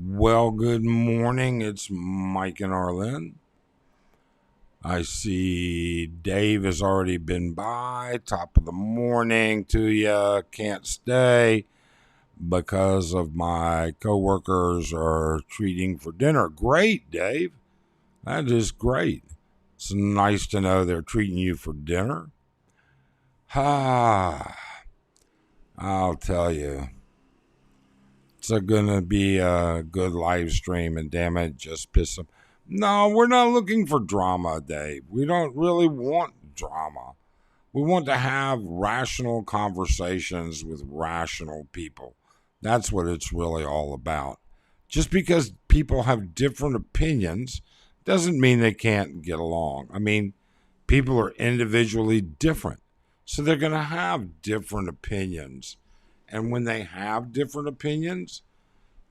Well, good morning. It's Mike and Arlen. I see Dave has already been by. Top of the morning to you. Can't stay because of my coworkers are treating for dinner. Great, Dave. That is great. It's nice to know they're treating you for dinner. I'll tell you. It's going to be a good live stream, and damn it, just piss them. No, we're not looking for drama, Dave. We don't really want drama. We want to have rational conversations with rational people. That's what it's really all about. Just because people have different opinions doesn't mean they can't get along. I mean, people are individually different, so they're going to have different opinions. And when they have different opinions,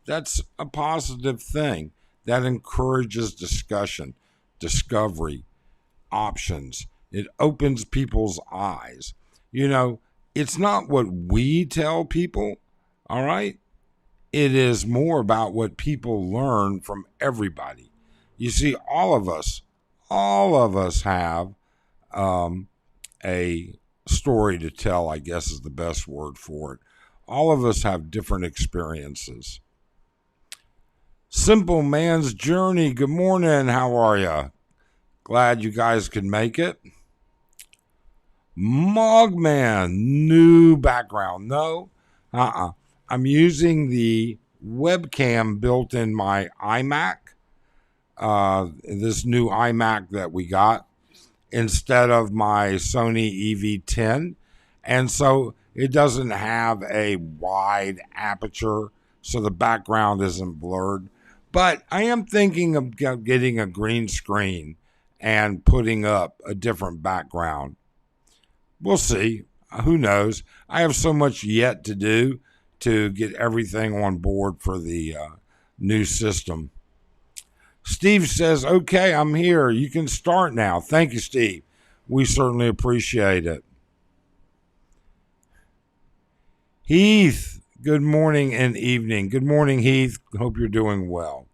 that's a positive thing. That encourages discussion, discovery, options. It opens people's eyes. You know, it's not what we tell people, all right? It is more about what people learn from everybody. You see, all of us have a story to tell, I guess is the best word for it. All of us have different experiences. Simple Man's Journey, good morning. How are you? Glad you guys could make it. Mogman, new background. No, I'm using the webcam built in my iMac, this new iMac that we got, instead of my Sony EV10. And so it doesn't have a wide aperture, so the background isn't blurred. But I am thinking of getting a green screen and putting up a different background. We'll see. Who knows? I have so much yet to do to get everything on board for the new system. Steve says, okay, I'm here. You can start now. Thank you, Steve. We certainly appreciate it. Heath, good morning and evening. Good morning, Heath. Hope you're doing well.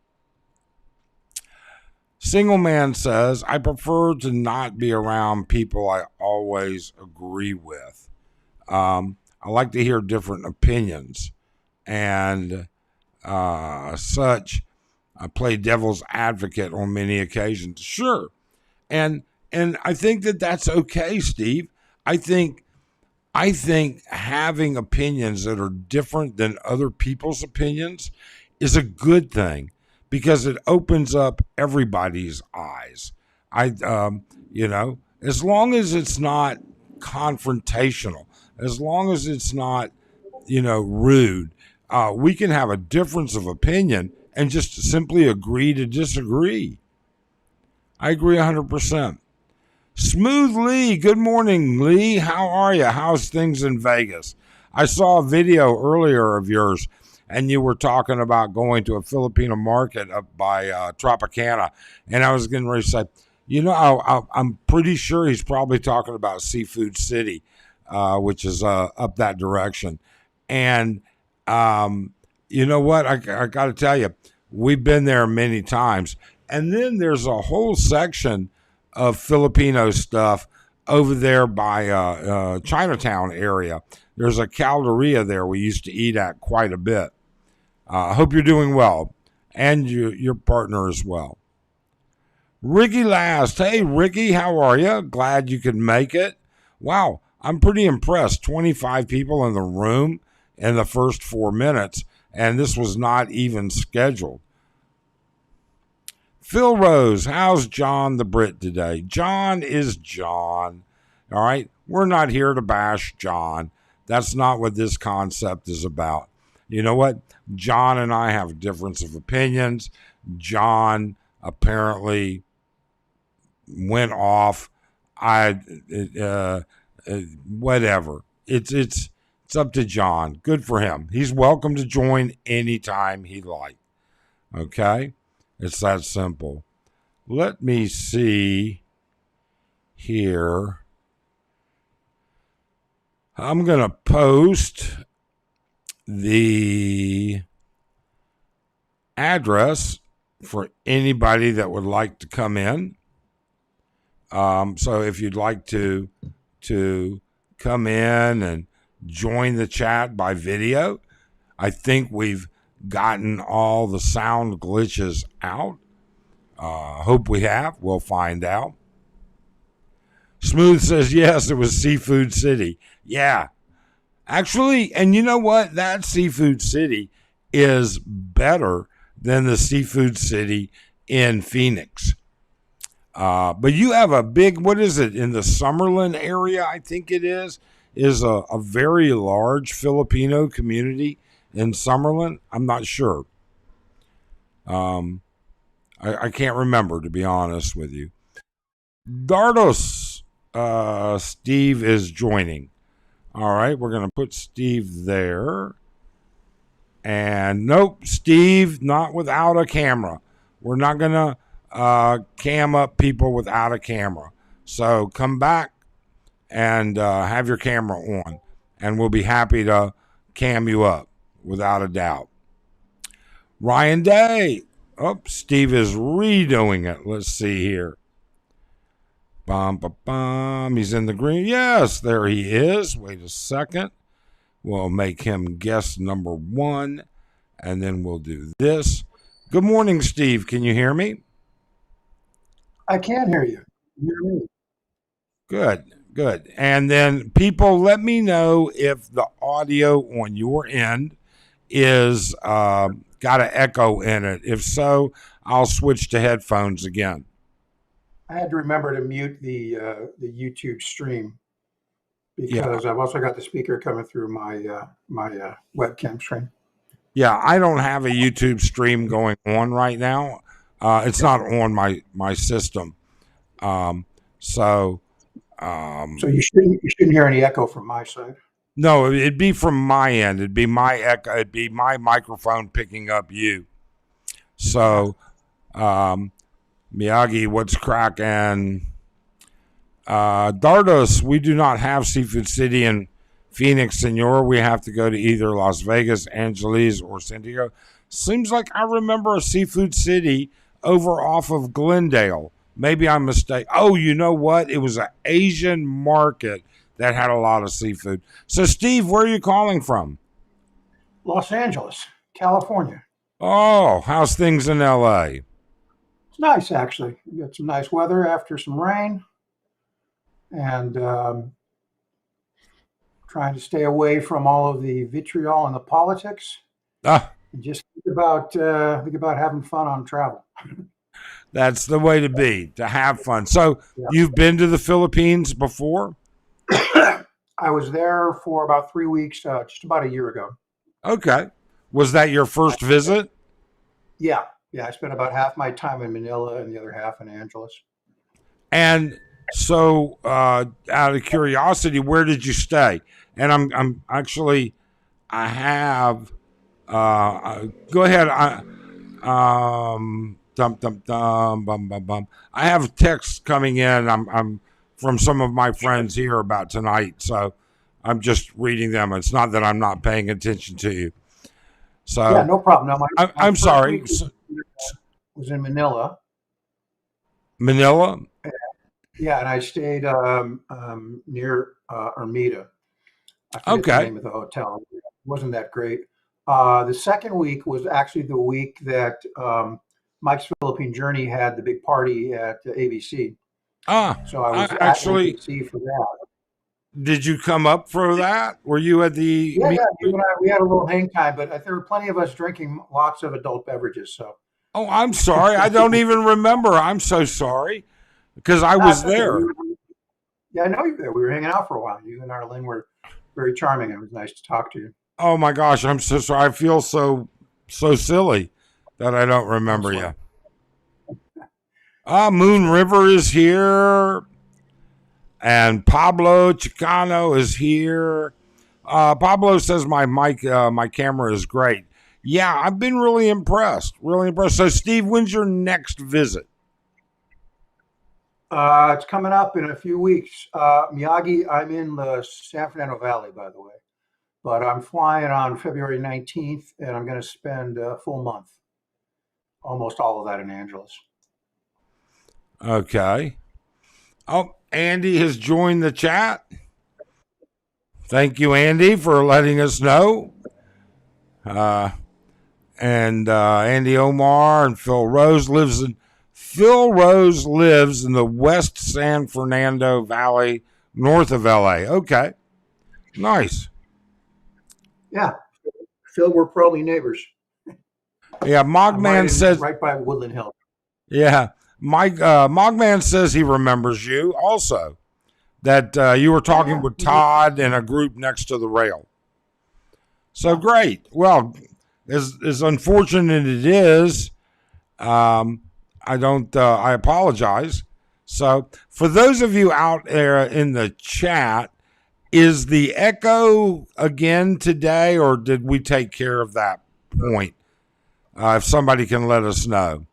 Single Man says, I prefer to not be around people I always agree with. I like to hear different opinions and such. I play devil's advocate on many occasions. Sure. And I think that that's okay, Steve. I think having opinions that are different than other people's opinions is a good thing because it opens up everybody's eyes. As long as it's not confrontational, as long as it's not, rude, we can have a difference of opinion and just simply agree to disagree. I agree 100%. Smooth Lee, good morning, Lee. How are you? How's things in Vegas? I saw a video earlier of yours, and you were talking about going to a Filipino market up by Tropicana, and I was getting ready to say, I'm pretty sure he's probably talking about Seafood City, which is up that direction. And you know what? I got to tell you, we've been there many times. And then there's a whole section of Filipino stuff over there by Chinatown area. There's a calderia there we used to eat at quite a bit. I hope you're doing well, and your partner as well. Ricky Last. Hey, Ricky, how are you? Glad you could make it. Wow, I'm pretty impressed. 25 people in the room in the first 4 minutes, and this was not even scheduled. Phil Rose, how's John the Brit today? John is John. All right. We're not here to bash John. That's not what this concept is about. You know what? John and I have a difference of opinions. John apparently went off. Whatever. It's up to John. Good for him. He's welcome to join anytime he'd like. Okay? It's that simple. Let me see here. I'm going to post the address for anybody that would like to come in. So if you'd like to come in and join the chat by video, I think we've gotten all the sound glitches out. Hope we have. We'll find out. Smooth says yes, it was Seafood City. Yeah, actually, and you know what? That Seafood City is better than the Seafood City in Phoenix. But you have a big, what is it, in the Summerlin area, I think it is a very large Filipino community in Summerlin. I'm not sure. I can't remember, to be honest with you. Dardos, Steve is joining. All right, we're going to put Steve there. And nope, Steve, not without a camera. We're not going to cam up people without a camera. So come back and have your camera on, and we'll be happy to cam you up without a doubt. Ryan Day. Oh, Steve is redoing it. Let's see here. Bum, bum, bum. He's in the green. Yes, there he is. Wait a second. We'll make him guest number 1, and then we'll do this. Good morning, Steve. Can you hear me? I can hear you. You hear me? Good, good. And then, people, let me know if the audio on your end is got an echo in it. If so, I'll switch to headphones again. I had to remember to mute the YouTube stream Yeah, because I've also got the speaker coming through my webcam screen. yeah. I don't have a YouTube stream going on right now. It's not on my system. So So you shouldn't hear any echo from my side. no, it'd be from my end. It'd be my echo. It'd be my microphone picking up you. So, Miyagi, what's cracking? Dardos, we do not have Seafood City in Phoenix, Senor. We have to go to either Las Vegas, Angeles, or San Diego. Seems like I remember a Seafood City over off of Glendale. Maybe I'm mistaken. Oh, you know what? It was an Asian market that had a lot of seafood. So, Steve, where are you calling from? Los Angeles, California. Oh, how's things in LA? It's nice actually. We got some nice weather after some rain, and trying to stay away from all of the vitriol and the politics, Ah, and just think about having fun on travel. that's the way to be, to have fun. So, Yeah. you've been to the Philippines before? I was there for about 3 weeks, just about a year ago. Okay. Was that your first visit? Yeah, yeah. I spent about half my time in Manila and the other half in Angeles. And so, out of curiosity, where did you stay? And I'm actually, I have, go ahead. Dum, dum, dum, bum, bum, bum. I have texts coming in. I'm from some of my friends here about tonight. So I'm just reading them. It's not that I'm not paying attention to you. Yeah, So no problem. No, my I'm first sorry. week was in Manila. Manila? Yeah, and I stayed near Ermita. I forget the Okay. name of the hotel. It wasn't that great. The second week was actually the week that Mike's Philippine Journey had the big party at ABC. So I was I at actually, ABC for that. did you come up for that? Were you at the Yeah, meet? yeah. You and I, we had a little hang time, but there were plenty of us drinking lots of adult beverages. So Oh, I'm sorry. I don't even remember. I'm so sorry because I was that's okay. there. Yeah, I know you were there. We were hanging out for a while. You and Arlene were very charming. It was nice to talk to you. Oh my gosh, I'm so sorry. I feel so silly that I don't That's remember fine. you. Moon River is here, and Pablo Chicano is here. Pablo says my mic, my camera is great. Yeah, I've been really impressed. Really impressed. So, Steve, when's your next visit? It's coming up in a few weeks. Miyagi, I'm in the San Fernando Valley, by the way, but I'm flying on February 19th, and I'm going to spend a full month. almost all of that in Angeles. Okay. Oh, Andy has joined the chat. Thank you, Andy, for letting us know. Uh, and Andy Omar and Phil Rose lives in the West San Fernando Valley, north of LA. Okay, nice. Yeah, Phil, we're probably neighbors. Yeah, I'm right Mogman in says. right by Woodland Hills. Yeah, Mike Mogman says he remembers you also. That you were Yeah, talking yeah. with Todd in a group next to the rail. So Yeah. great. Well, as unfortunate it is, um, I don't. I apologize. So for those of you out there in the chat, is the echo again today, or did we take care of that point? If somebody can let us know,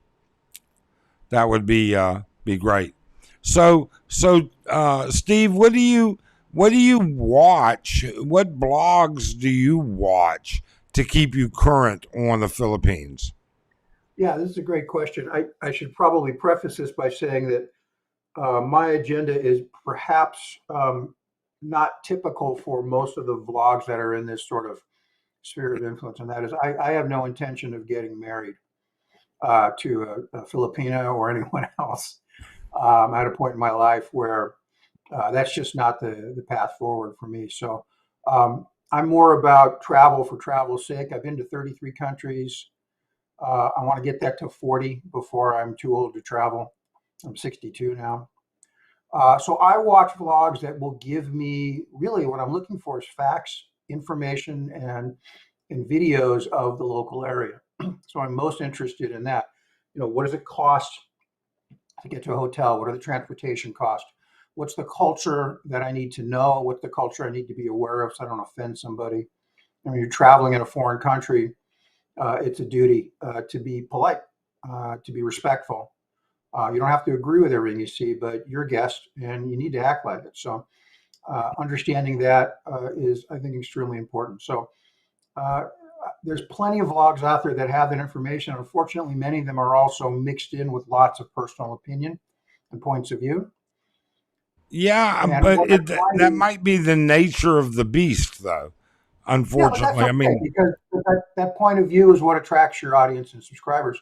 that would be great. Steve, what do you watch? What blogs do you watch to keep you current on the Philippines? Yeah, this is a great question. I should probably preface this by saying that my agenda is perhaps not typical for most of the vlogs that are in this sort of sphere of influence, and that is I have no intention of getting married to a Filipino or anyone else. At a point in my life where that's just not the path forward for me. So I'm more about travel for travel's sake. I've been to 33 countries. I want to get that to 40 before I'm too old to travel. I'm 62 now. So I watch vlogs that will give me really what I'm looking for is facts, information, and videos of the local area. So I'm most interested in that. You know, what does it cost to get to a hotel? What are the transportation costs? What's the culture that I need to know? What's the culture I need to be aware of so I don't offend somebody? And when you're traveling in a foreign country, it's a duty to be polite, to be respectful. You don't have to agree with everything you see, but you're a guest and you need to act like it. So, understanding that is, I think, extremely important. So, uh, there's plenty of vlogs out there that have that information. Unfortunately, many of them are also mixed in with lots of personal opinion and points of view. Yeah, And but what I'm that finding, might be the nature of the beast, though. yeah, but that's Unfortunately, I okay mean, because that point of view is what attracts your audience and subscribers.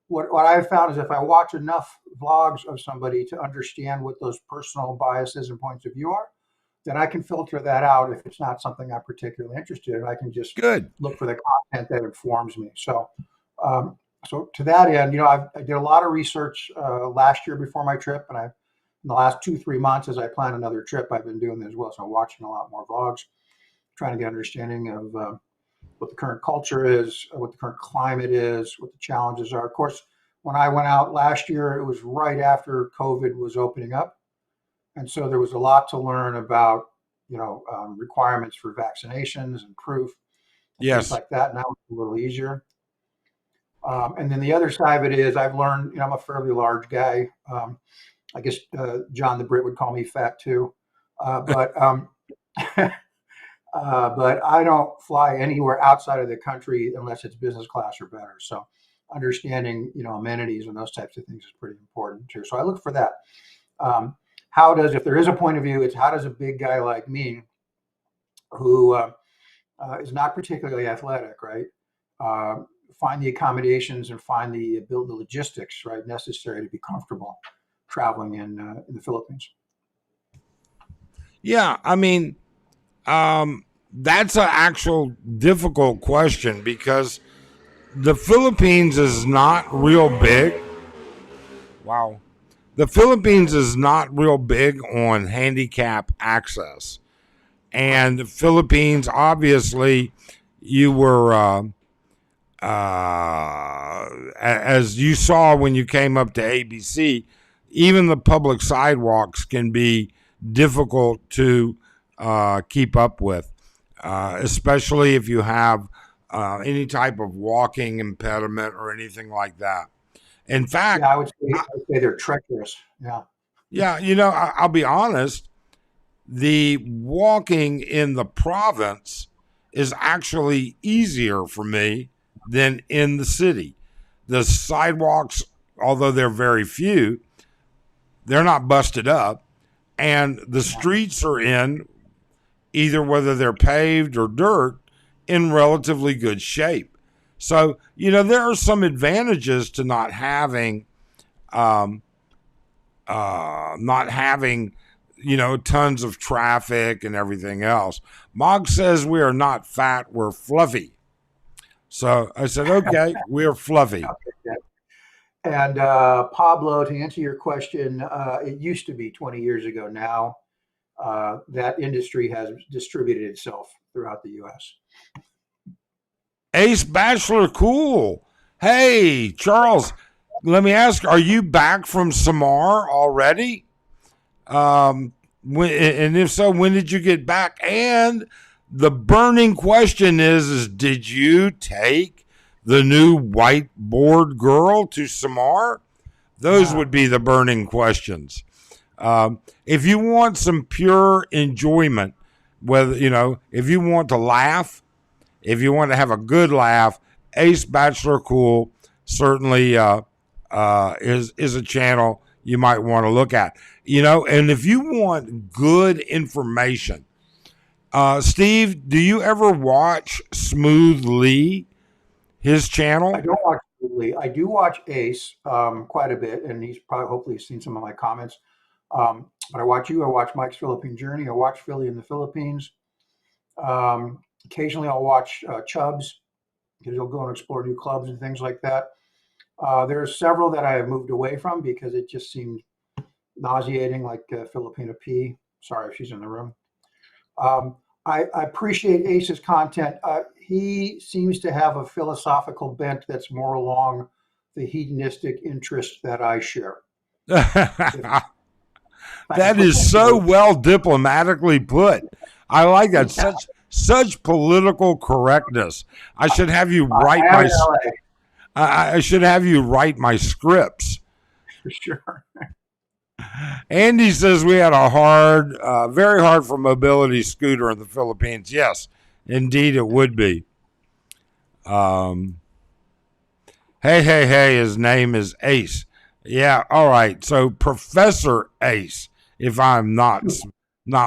What I've found is if I watch enough vlogs of somebody to understand what those personal biases and points of view are, then I can filter that out if it's not something I'm particularly interested in. I can just good. look for the content that informs me. So, um, so to that end, you know, I did a lot of research last year before my trip, and I in the last 2 3 months as I plan another trip, I've been doing this as well. So I'm watching a lot more vlogs, trying to get understanding of what the current culture is, what the current climate is, what the challenges are. Of course, when I went out last year, it was right after COVID was opening up, and so there was a lot to learn about, requirements for vaccinations and proof and things Yes. like that. Now it's a little easier. And then the other side of it is I've learned, I'm a fairly large guy. I guess John the Brit would call me fat too, but but I don't fly anywhere outside of the country unless it's business class or better. So understanding, amenities and those types of things is pretty important too. So I look for that. Um, if there is a point of view, it's how does a big guy like me, who is not particularly athletic, right, uh, find the accommodations and find the logistics, right, necessary to be comfortable traveling in the Philippines. Yeah, I mean, that's an actual difficult question because the Philippines is not real big. Wow. The Philippines is not real big on handicap access. Right. And the Philippines, obviously, you were, as you saw when you came up to ABC, even the public sidewalks can be difficult to keep up with, especially if you have any type of walking impediment or anything like that. In Yeah, fact, I would say they're treacherous. Yeah. yeah, I'll be honest, the walking in the province is actually easier for me than in the city. The sidewalks, although they're very few, they're not busted up, and the streets are in, either whether they're paved or dirt, in relatively good shape. So, there are some advantages to um, not having, tons of traffic and everything else. Mog says we are not fat, we're fluffy. So I said, okay, we're fluffy. And Pablo, to answer your question, it used to be 20 years ago now. That industry has distributed itself throughout the U.S. Ace Bachelor, cool. Hey, Charles, let me ask, are you back from Samar already? And if so, when did you get back? And the burning question is did you take the new whiteboard girl to Samar? Those would be the burning questions. If you want some pure enjoyment, whether, if you want to laugh, if you want to have a good laugh, Ace Bachelor Cool certainly is a channel you might want to look at. And if you want good information, Steve, do you ever watch Smooth Lee, his channel? I don't watch Lee. I do watch Ace quite a bit, and he's probably hopefully seen some of my comments. But I watch you. I watch Mike's Philippine Journey. I watch Philly in the Philippines. Occasionally, I'll watch Chubbs because he'll go and explore new clubs and things like that. There are several that I have moved away from because it just seemed nauseating, like Filipina P. Sorry if she's in the room. I appreciate Ace's content. He seems to have a philosophical bent that's more along the hedonistic interest that I share. That is so well diplomatically put. I like that. Such political correctness. I should have you write I should have you write my scripts. For sure. Andy says we had a very hard for mobility scooter in the Philippines. Yes, indeed it would be. Hey, his name is Ace. Yeah, all right. So Professor Ace, if I'm not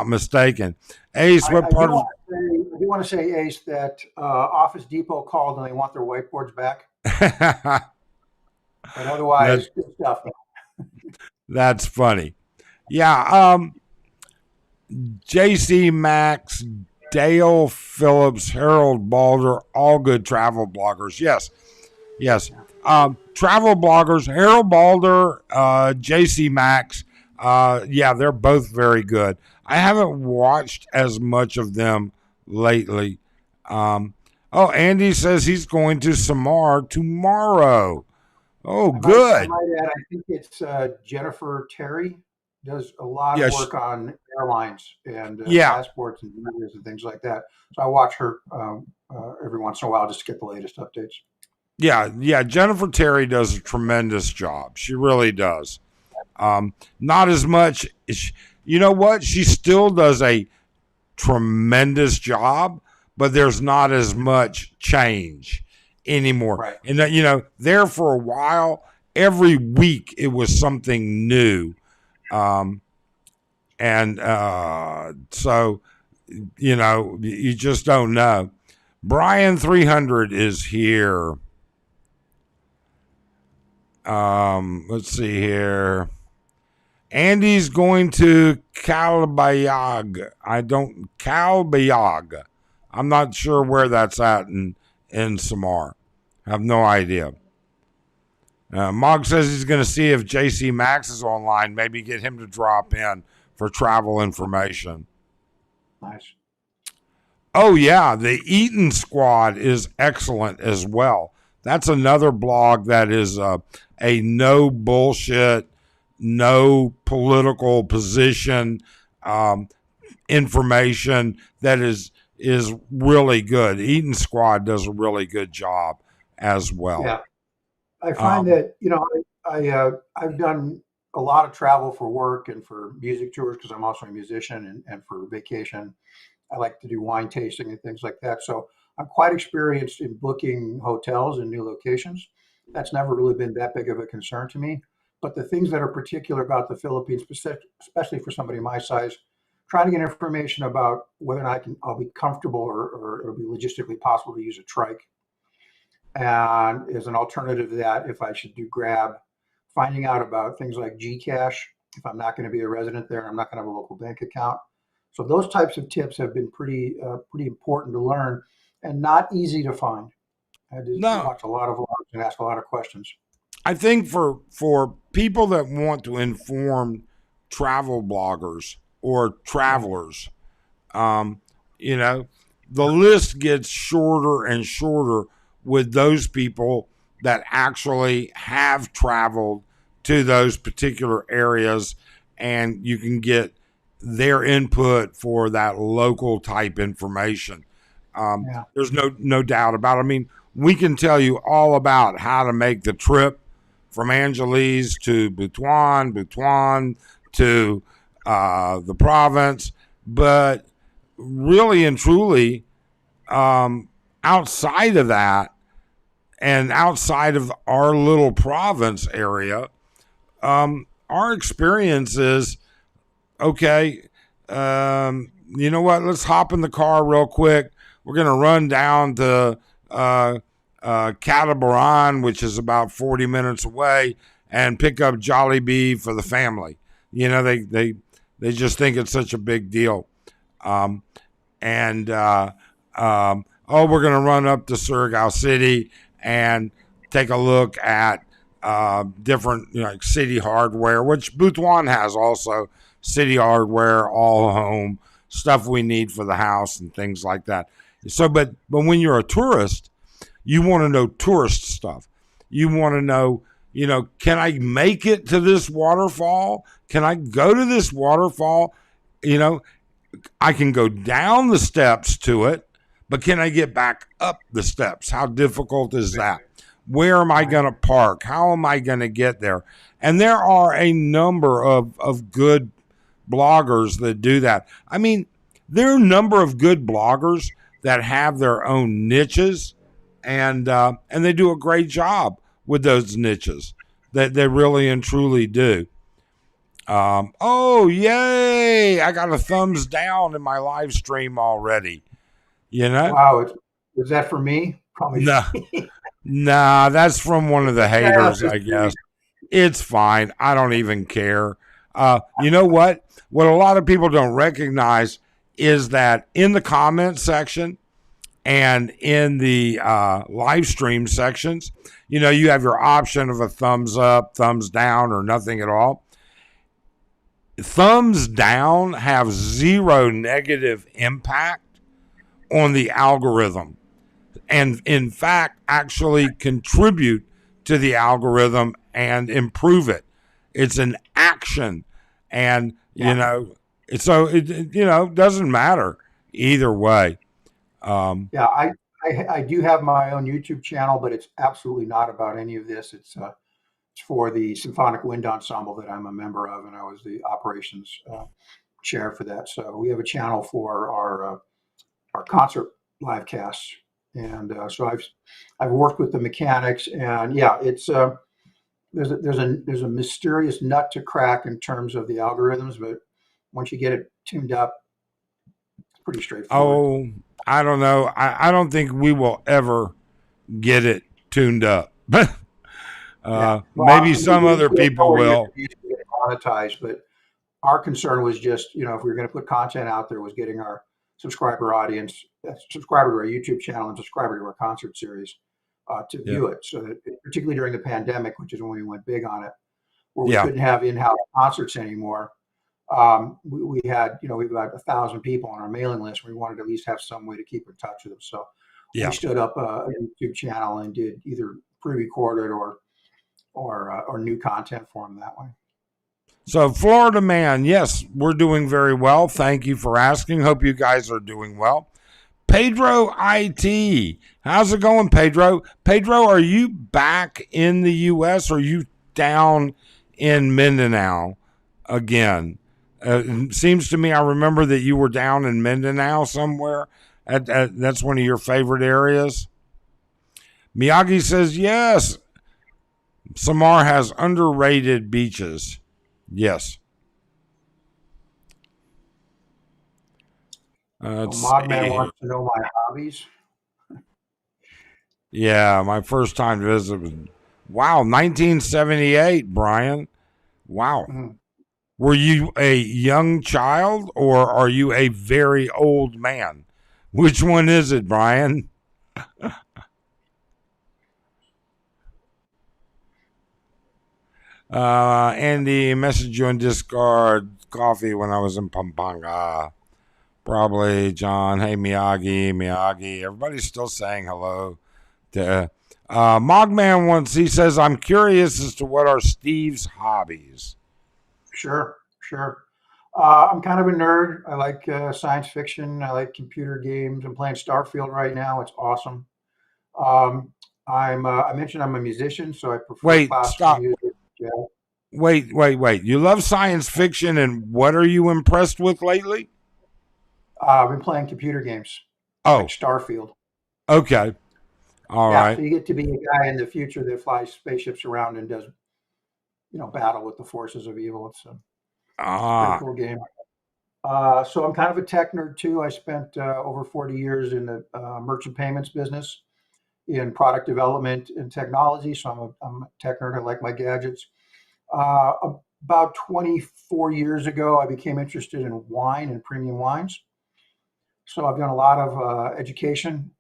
mistaken. Ace, what part of... I do want to say, Ace, that Office Depot called and they want their whiteboards back. But otherwise, good stuff. That's funny. Yeah. JC Max, Dale Phillips, Harold Balder, all good travel bloggers. Yes. Travel bloggers, Harold Balder, JC Max. Yeah, they're both very good. I haven't watched as much of them lately. Andy says he's going to Samar tomorrow. Oh, good. I might add, I think it's Jennifer Terry does a lot of work on airlines and passports and visas and things like that. So I watch her every once in a while just to get the latest updates. Yeah. Jennifer Terry does a tremendous job. She really does. Not as much. You know what? She still does a tremendous job, but there's not as much change anymore. Right. And there for a while, every week it was something new. So you just don't know. Brian 300 is here. Let's see here. Andy's going to Calbayog. Calbayog. I'm not sure where that's at in Samar. I have no idea. Mog says he's going to see if JC Max is online. Maybe get him to drop in for travel information. Nice. Oh, yeah. The Eaton Squad is excellent as well. That's another blog that is a no bullshit, no political position information that is really good. Eaton Squad does a really good job as well. Yeah. I find that, I've done a lot of travel for work and for music tours because I'm also a musician and for vacation. I like to do wine tasting and things like that. So I'm quite experienced in booking hotels in new locations. That's never really been that big of a concern to me. But the things that are particular about the Philippines, especially for somebody my size, trying to get information about whether or not I'll be comfortable or it'll be logistically possible to use a trike. And as an alternative to that, if I should do Grab, finding out about things like Gcash, if I'm not going to be a resident there, I'm not going to have a local bank account. So those types of tips have been pretty important to learn and not easy to find. I had to No, watch a lot of vlogs and ask a lot of questions. I think for people that want to inform travel bloggers or Yeah, travelers, um, you know, the list gets shorter and shorter with those people that actually have traveled to those particular areas, and you can get their input for that local type information. yeah, There's no doubt about it. I mean, we can tell you all about how to make the trip from Angeles to Butuan, Butuan to the province, but really and truly, outside of that and outside of our little province area, our experience is okay. You know what? Let's hop in the car real quick. We're going to run down to Catabaran, which is about 40 minutes away, and pick up Jollibee for the family. You know, they just think it's such a big deal. Um, and oh, we're going to run up to Surigao City and take a look at different, like City Hardware, which Butuan has also. City Hardware, all home stuff we need for the house and things like that. So, but when you're a tourist, you want to know tourist stuff. You want to know, can I make it to this waterfall? Can I go to this waterfall? You know, I can go down the steps to it, but can I get back up the steps? How difficult is that? Where am I right. going to park? How am I going to get there? And there are a number of good bloggers that do that. I mean, there are a number of good bloggers that have their own niches, and they do a great job with those niches. That they really and truly do. Oh, yay! I got a thumbs down in my live stream already. You know? Wow, is that for me? Probably. No, nah, that's from one of the Yeah, haters, just I guess. It's fine. I don't even care. You know what? What a lot of people don't recognize is that in the comment section and in the live stream sections, you have your option of a thumbs up, thumbs down, or nothing at all. Thumbs down have zero negative impact on the algorithm, and in fact actually contribute to the algorithm and improve it. It's an action, and yeah, so it doesn't matter either way. yeah. I do have my own YouTube channel, but it's absolutely not about any of this. It's for the Symphonic Wind Ensemble that I'm a member of, and I was the operations chair for that. So we have a channel for our concert live casts, and so I've worked with the mechanics, and yeah, it's there's a mysterious nut to crack in terms of the algorithms, but once you get it tuned up, it's pretty straightforward. Oh, I don't know. I don't think we will ever get it tuned up. Yeah. Well, Maybe obviously, some other we people already will. get monetized, but our concern was just, if we were going to put content out there, was getting our subscriber audience, subscriber to our YouTube channel and subscriber to our concert series to Yeah. view it. So that, particularly during the pandemic, which is when we went big on it, where we Yeah. couldn't have in-house concerts anymore. We had, we have about 1,000 people on our mailing list. We wanted to at least have some way to keep in touch with them. So we Yeah. stood up a YouTube channel and did either pre-recorded or new content for them that way. So, Florida man, yes, we're doing very well. Thank you for asking. Hope you guys are doing well. Pedro IT, how's it going, Pedro? Pedro, are you back in the U.S. or are you down in Mindanao again? It seems to me I remember that you were down in Mindanao somewhere. That's one of your favorite areas. Miyagi says yes. Samar has underrated beaches. Yes. So Let's Mogman see. wants to know my hobbies. Yeah, my first time visit was, wow, 1978, Brian. Wow. Mhm. Were you a young child or are you a very old man? Which one is it, Brian? Andy messaged you on Discord. Coffee when I was in Pampanga. Probably John. Hey, Miyagi, Miyagi. Everybody's still saying hello to Mogman. Once he says, I'm curious as to what are Steve's hobbies. Sure, sure. I'm kind of a nerd. I like science fiction. I like computer games. I'm playing Starfield right now. It's awesome. Um, I mentioned I'm a musician, so I prefer Wait, classical stop. music. Yeah. Wait. You love science fiction, and what are you impressed with lately? I've been playing computer games like Oh, Starfield. okay. All Yeah, right. so you get to be a guy in the future that flies spaceships around and does, battle with the forces of evil. It's a pretty Ah, cool game. So I'm kind of a tech nerd too. I spent over 40 years in the merchant payments business in product development and technology. So I'm a tech nerd. I like my gadgets. Uh, about 24 years ago, I became interested in wine and premium wines. So I've done a lot of education,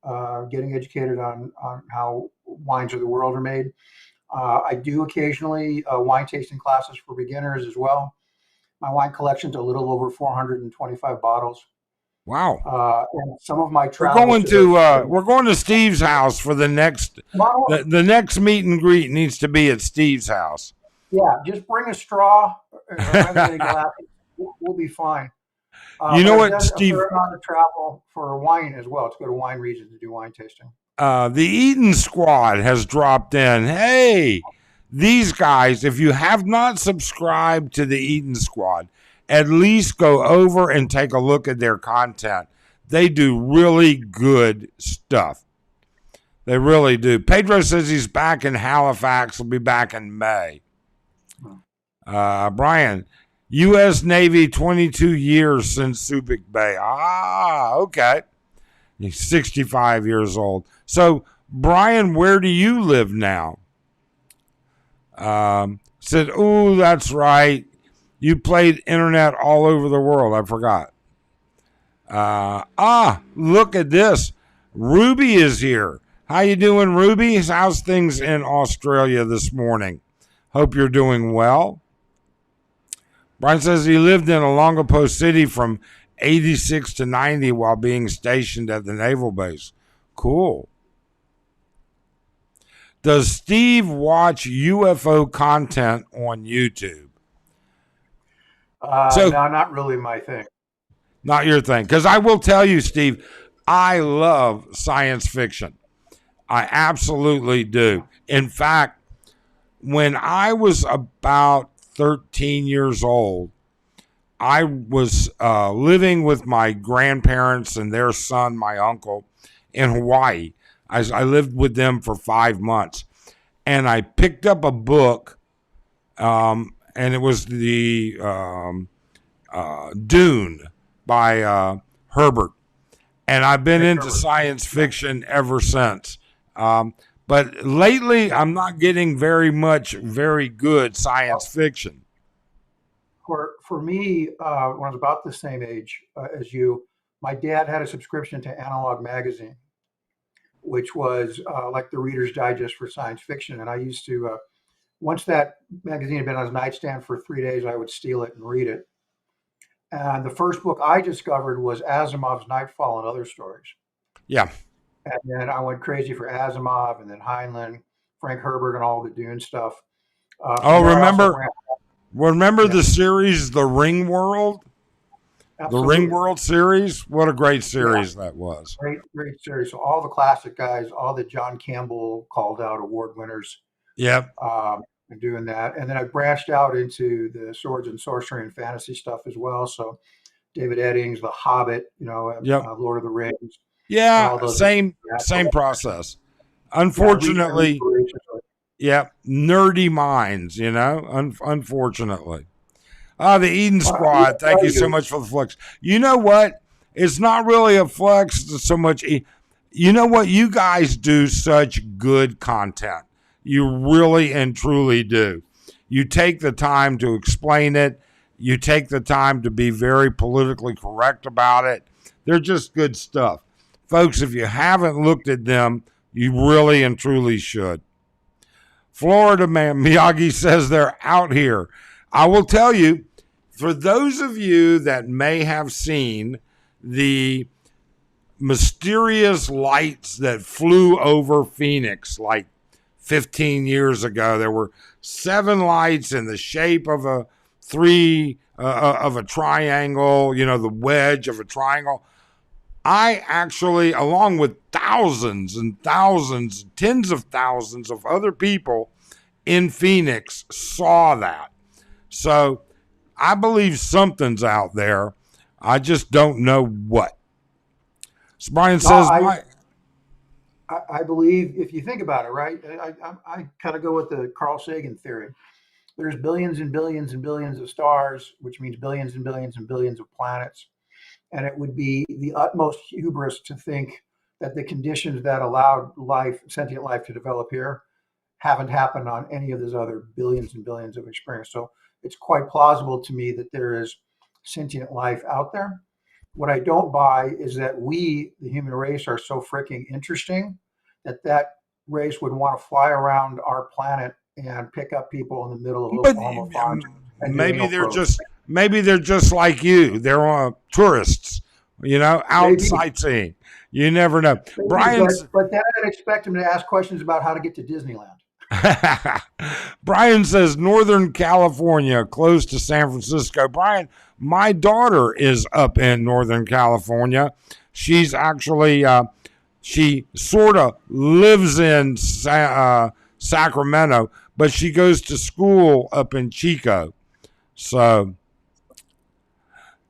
getting educated on how wines of the world are made. I do occasionally wine tasting classes for beginners as well. My wine collection's a little over 425 bottles. wow. And some of my travels to We're going to Steve's house for the next well, the next meet and greet needs to be at Steve's house. yeah, just bring a straw rather than a glass. We'll be fine. You But know I've what, done a Steve? fair amount of travel for wine as well, to go to wine regions to do wine tasting. The Eaton Squad has dropped in. Hey, these guys, if you have not subscribed to the Eaton Squad, at least go over and take a look at their content. They do really good stuff. They really do. Pedro says he's back in Halifax. He'll be back in May. Hmm. Brian, U.S. Navy, 22 years since Subic Bay. Ah, okay. He's 65 years old. So, Brian, where do you live now? Said, oh, that's right. You played internet all over the world. I forgot. Look at this. Ruby is here. How you doing, Ruby? How's things in Australia this morning? Hope you're doing well. Brian says he lived in Longopo City from 86 to 90 while being stationed at the naval base. Cool. Does Steve watch UFO content on YouTube? So, No, not really my thing. not your thing. Because I will tell you, Steve, I love science fiction. I absolutely do. In fact, when I was about 13 years old, I was living with my grandparents and their son, my uncle, in Hawaii. I lived with them for 5 months. And I picked up a book, and it was the Dune by Herbert. And I've been Nick into Herbert. science fiction ever since. But lately, I'm not getting very much very good science Well, fiction. for me, when I was about the same age as you, my dad had a subscription to Analog Magazine, which was like the Reader's Digest for science fiction. And I used to, once that magazine had been on his nightstand for 3 days, I would steal it and read it. And the first book I discovered was Asimov's Nightfall and Other Stories. Yeah. And then I went crazy for Asimov and then Heinlein, Frank Herbert, and all the Dune stuff. Oh, From there, I also ran. remember Yeah, the series, The Ring World? The Ring absolutely. World series? What a great Yeah, series that was. great series. So all the classic guys, all the John Campbell called out award winners, Yep. and doing that. And then I branched out into the swords and sorcery and fantasy stuff as well. So David Eddings, The Hobbit, Yep. Lord of the Rings, and all Yeah, those. same Yeah, same process. yeah, I read Unfortunately, voraciously. Yep, nerdy minds, unfortunately. The Eden Well, I will Squad, thank tell you so you, much for the flex. You know what? It's not really a flex so much. You know what? You guys do such good content. You really and truly do. You take the time to explain it. You take the time to be very politically correct about it. They're just good stuff. Folks, if you haven't looked at them, you really and truly should. Florida man Miyagi says they're out here. I will tell you, for those of you that may have seen the mysterious lights that flew over Phoenix like 15 years ago, there were 7 lights in the shape of a triangle, the wedge of a triangle. I actually, along with thousands and thousands, tens of thousands of other people in Phoenix, saw that. So I believe something's out there. I just don't know what. So Brian says, I believe if you think about it, right? I kind of go with the Carl Sagan theory. There's billions and billions and billions of stars, which means billions and billions and billions of planets. And it would be the utmost hubris to think that the conditions that allowed sentient life to develop here, haven't happened on any of those other billions and billions of experience. So it's quite plausible to me that there is sentient life out there. What I don't buy is that we, the human race, are so freaking interesting that race would want to fly around our planet and pick up people in the middle of but Oklahoma farms and do maybe anal they're probes. just like you. They're tourists, out Maybe, sightseeing. You never know. Brian's but then I'd expect them to ask questions about how to get to Disneyland. Brian says Northern California, close to San Francisco. Brian, my daughter is up in Northern California. She's actually, she sort of lives in Sacramento, but she goes to school up in Chico. So,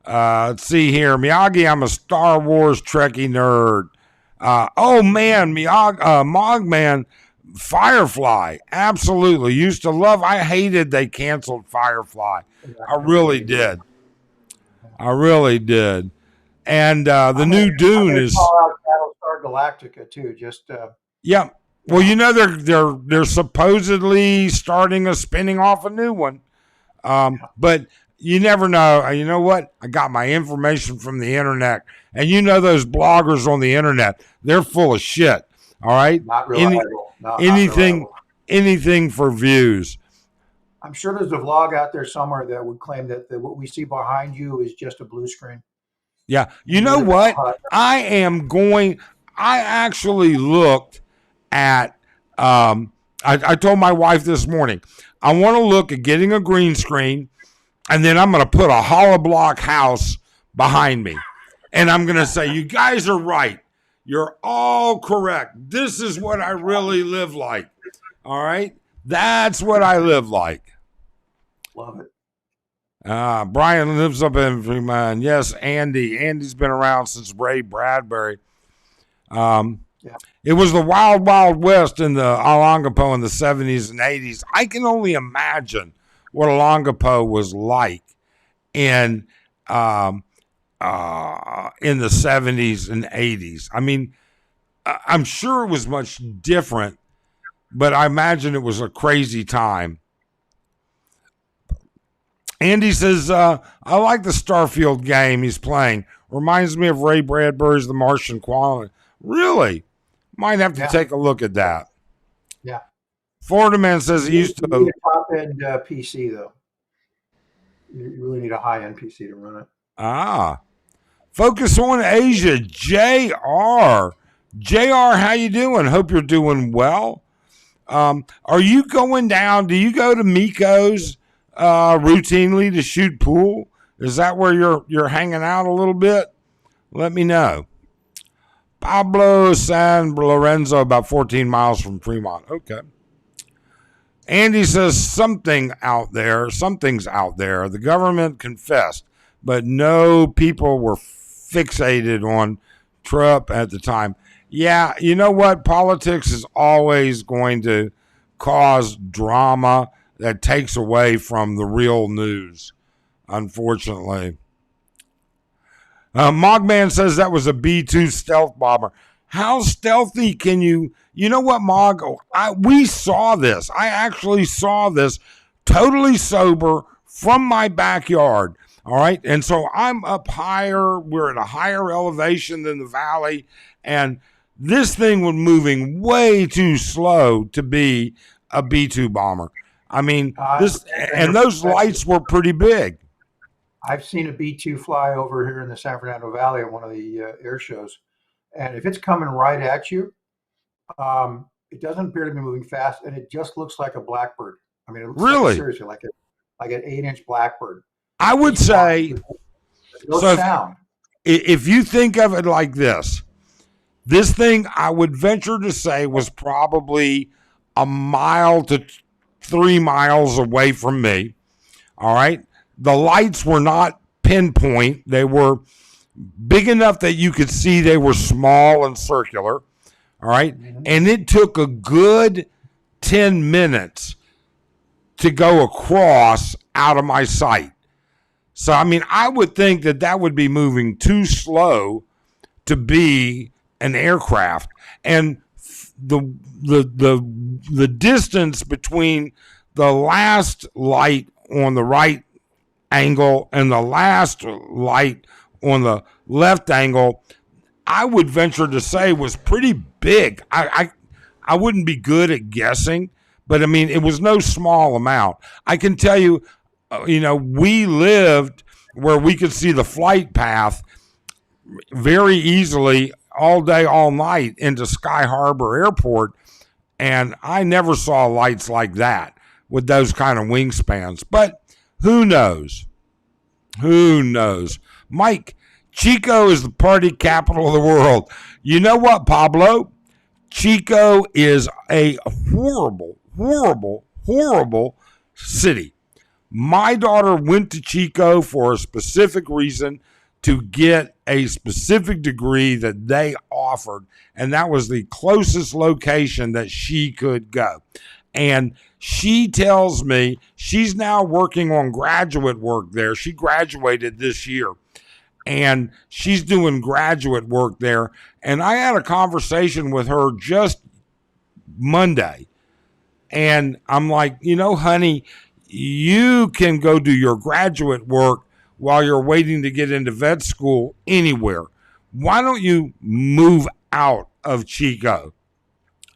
let's see here. Miyagi, I'm a Star Wars Trekkie nerd. Oh man, Mogman, Firefly, absolutely. Used to love. I hated they canceled Firefly. I really did. I really did. And the new Dune is. Call out Battlestar Galactica too. Just Yeah. Well, they're supposedly spinning off a new one. But you never know. You know what? I got my information from the internet, and those bloggers on the internet, they're full of shit. All right. not reliable. Not reliable. Anything for views. I'm sure there's a vlog out there somewhere that would claim that what we see behind you is just a blue screen. Yeah. You know what? I actually looked at, I told my wife this morning, I want to look at getting a green screen, and then I'm going to put a hollow block house behind me. And I'm going to say, you guys are right. You're all correct. This is what I really live like. All right? That's what I live like. Love it. Brian lives up in Fremont. Yes, Andy. Andy's been around since Ray Bradbury. It was the wild, wild west in the Olongapo in the 70s and 80s. I can only imagine what Olongapo was like in the 70s and 80s. I mean, I'm sure it was much different, but I imagine it was a crazy time. Andy says, I like the Starfield game he's playing. Reminds me of Ray Bradbury's The Martian Quality. Really? Might have to take a look at that. Yeah. Florida man says he used to. You need a top-end PC, though. You really need a high-end PC to run it. Focus on Asia. JR. JR, how you doing? Hope you're doing well. Are you going down? Do you go to Miko's routinely to shoot pool? Is that where you're hanging out a little bit? Let me know. Pablo San Lorenzo, about 14 miles from Fremont. Okay. Andy says something's out there. The government confessed, but no people were fixated on Trump at the time. Yeah, you know what? Politics is always going to cause drama that takes away from the real news, unfortunately. Mogman says that was a B-2 stealth bomber. How stealthy can you? You know what, Mog? We saw this. I actually saw this totally sober from my backyard. All right. And so I'm up higher. We're at a higher elevation than the valley. And this thing was moving way too slow to be a B-2 bomber. I mean, those lights were pretty big. I've seen a B-2 fly over here in the San Fernando Valley at one of the air shows. And if it's coming right at you, it doesn't appear to be moving fast, and it just looks like a blackbird. I mean, it looks really, seriously like an 8-inch blackbird. I would say. No sound. If you think of it like this thing, I would venture to say, was probably a mile to 3 miles away from me. All right. The lights were not pinpoint. They were big enough that you could see they were small and circular. All right. Mm-hmm. And it took a good 10 minutes to go across out of my sight. So, I mean, I would think that would be moving too slow to be an aircraft. And the distance between the last light on the right angle and the last light on the left angle, I would venture to say was pretty big. I wouldn't be good at guessing, but I mean, it was no small amount. I can tell you, we lived where we could see the flight path very easily all day, all night into Sky Harbor Airport. And I never saw lights like that with those kind of wingspans, but who knows? Who knows? Mike, Chico is the party capital of the world. You know what, Pablo? Chico is a horrible, horrible, horrible city. My daughter went to Chico for a specific reason, to get a specific degree that they offered, and that was the closest location that she could go. And she tells me she's now working on graduate work there. She graduated this year, and she's doing graduate work there. And I had a conversation with her just Monday, and I'm like, honey, you can go do your graduate work while you're waiting to get into vet school anywhere. Why don't you move out of Chico?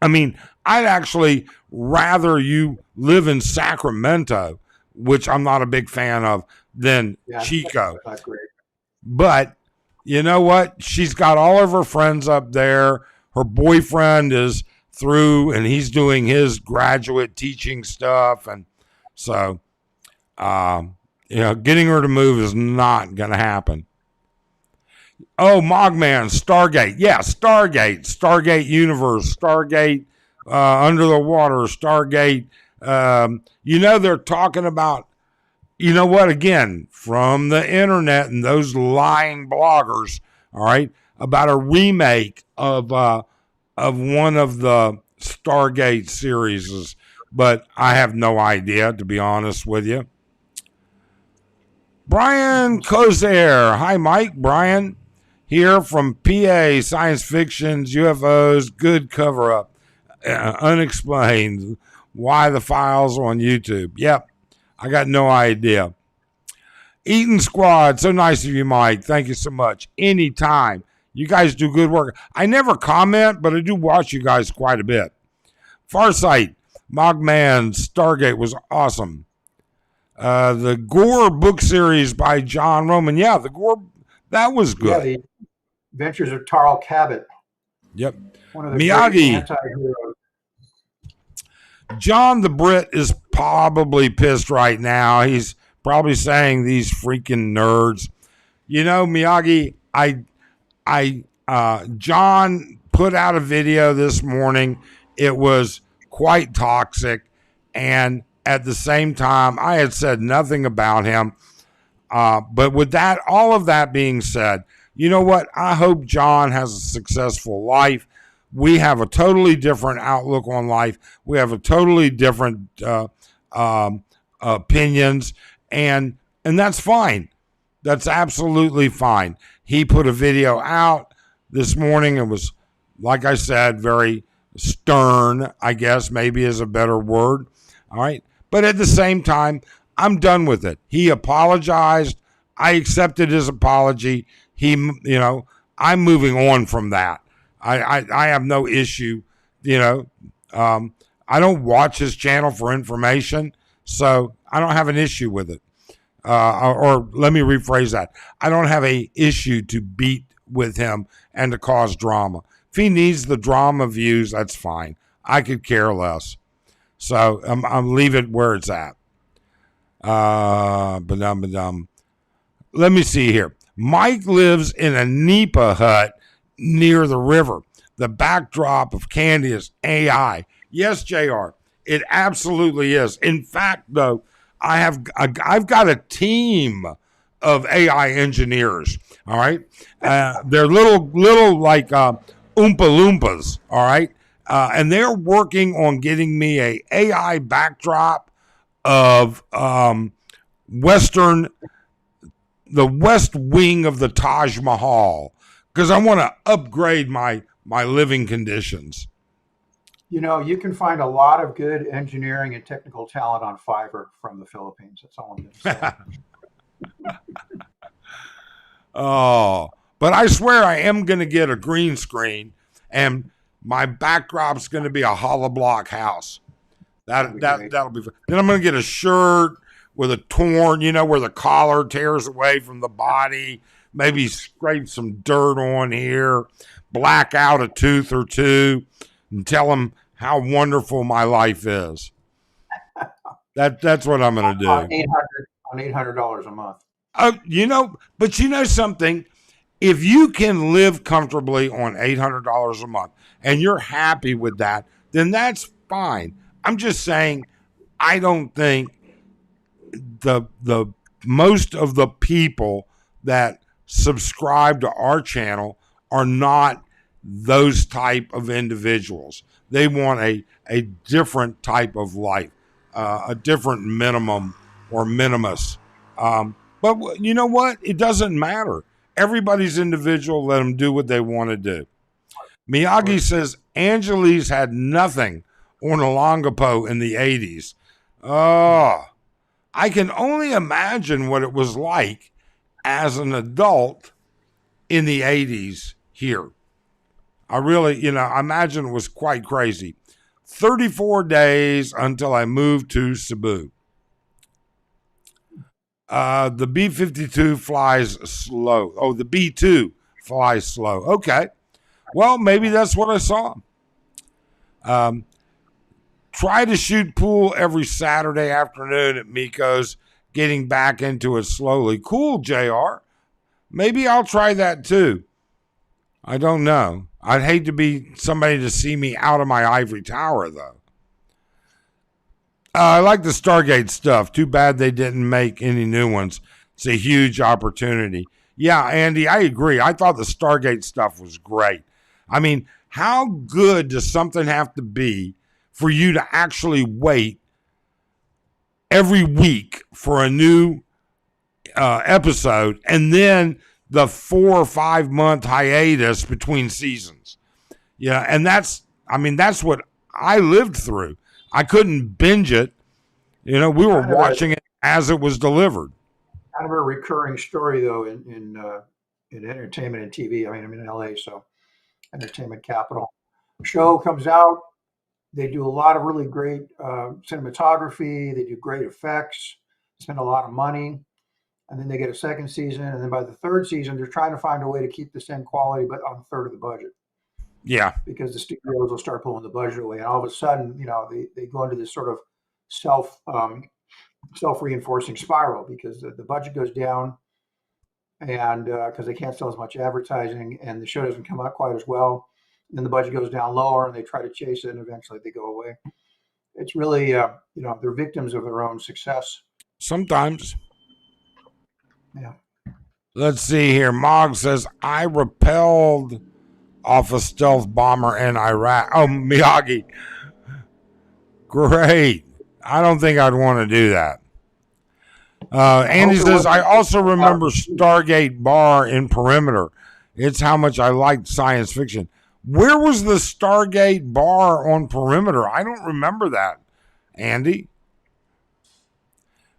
I mean, I'd actually rather you live in Sacramento, which I'm not a big fan of, than Chico. That's great. But you know what? She's got all of her friends up there. Her boyfriend is through, and he's doing his graduate teaching stuff. And so, getting her to move is not going to happen. Oh, Mogman, Stargate. Yeah, Stargate Universe, Stargate Under the Water, Stargate. They're talking about, again, from the internet and those lying bloggers, all right, about a remake of one of the Stargate series. But I have no idea, to be honest with you. Brian Kozer. Hi, Mike. Brian here from PA. Science fictions, UFOs, good cover-up. Unexplained. Why the files on YouTube? Yep. I got no idea. Eaton Squad. So nice of you, Mike. Thank you so much. Anytime. You guys do good work. I never comment, but I do watch you guys quite a bit. Farsight. Mogman. Stargate was awesome. The Gore book series by John Roman. Yeah, the Gore, that was good. Yeah, the Adventures of Tarl Cabot. Yep. One of the Miyagi. Anti-heroes. John the Brit is probably pissed right now. He's probably saying, these freaking nerds. Miyagi, John put out a video this morning. It was quite toxic, and at the same time, I had said nothing about him. But with that, all of that being said, you know what? I hope John has a successful life. We have a totally different outlook on life. We have a totally different opinions, and that's fine. That's absolutely fine. He put a video out this morning. It was, like I said, very stern, I guess, maybe is a better word. All right. But at the same time, I'm done with it. He apologized. I accepted his apology. I'm moving on from that. I have no issue, you know. I don't watch his channel for information, so I don't have an issue with it. Or let me rephrase that. I don't have a issue to beat with him and to cause drama. If he needs the drama views, that's fine. I could care less. So I'm leave it where it's at. Let me see here. Mike lives in a Nipa hut near the river. The backdrop of Candy is AI. Yes, JR, it absolutely is. In fact, though, I've got a team of AI engineers. All right, they're little like Oompa Loompas. All right, and they're working on getting me a AI backdrop of the west wing of the Taj Mahal, because I want to upgrade my living conditions. You can find a lot of good engineering and technical talent on Fiverr from the Philippines. That's all I'm going to say. Oh, but I swear I am going to get a green screen, and my backdrop's going to be a hollow block house. That'll be fun. Then I'm going to get a shirt with a torn, where the collar tears away from the body. Maybe scrape some dirt on here, black out a tooth or two, and tell them how wonderful my life is. That's what I'm going to do. On $800 a month. But you know something? If you can live comfortably on $800 a month and you're happy with that, then that's fine. I'm just saying, I don't think the most of the people that subscribe to our channel are not those type of individuals. They want a different type of life, a different minimum or minimus. But you know what? It doesn't matter. Everybody's individual. Let them do what they want to do. Miyagi says Angeles had nothing on Olongapo in the 80s. Oh, I can only imagine what it was like as an adult in the 80s here. I really, I imagine it was quite crazy. 34 days until I moved to Cebu. The B-52 flies slow. Oh, the B-2 flies slow. Okay. Well, maybe that's what I saw. Try to shoot pool every Saturday afternoon at Miko's, getting back into it slowly. Cool, JR. Maybe I'll try that too. I don't know. I'd hate to be somebody to see me out of my ivory tower, though. I like the Stargate stuff. Too bad they didn't make any new ones. It's a huge opportunity. Yeah, Andy, I agree. I thought the Stargate stuff was great. I mean, how good does something have to be for you to actually wait every week for a new episode, and then the 4 or 5 month hiatus between seasons? Yeah, and that's what I lived through. I couldn't binge it. We were watching it as it was delivered. Kind of a recurring story, though, in entertainment and TV. I'm in LA, so entertainment capital. Show comes out. They do a lot of really great cinematography. They do great effects. Spend a lot of money, and then they get a second season. And then by the third season, they're trying to find a way to keep the same quality, but on a third of the budget. Yeah, because the studios will start pulling the budget away, and all of a sudden, they go into this sort of self-reinforcing spiral because the budget goes down, and because they can't sell as much advertising, and the show doesn't come out quite as well. And then the budget goes down lower, and they try to chase it, and eventually they go away. It's really, they're victims of their own success. Sometimes. Yeah. Let's see here. Mog says, I repelled off a stealth bomber in Iraq. Oh, Miyagi. Great. I don't think I'd want to do that. Andy says, I also remember Stargate Bar in Perimeter. It's how much I liked science fiction. Where was the Stargate Bar on Perimeter? I don't remember that, Andy.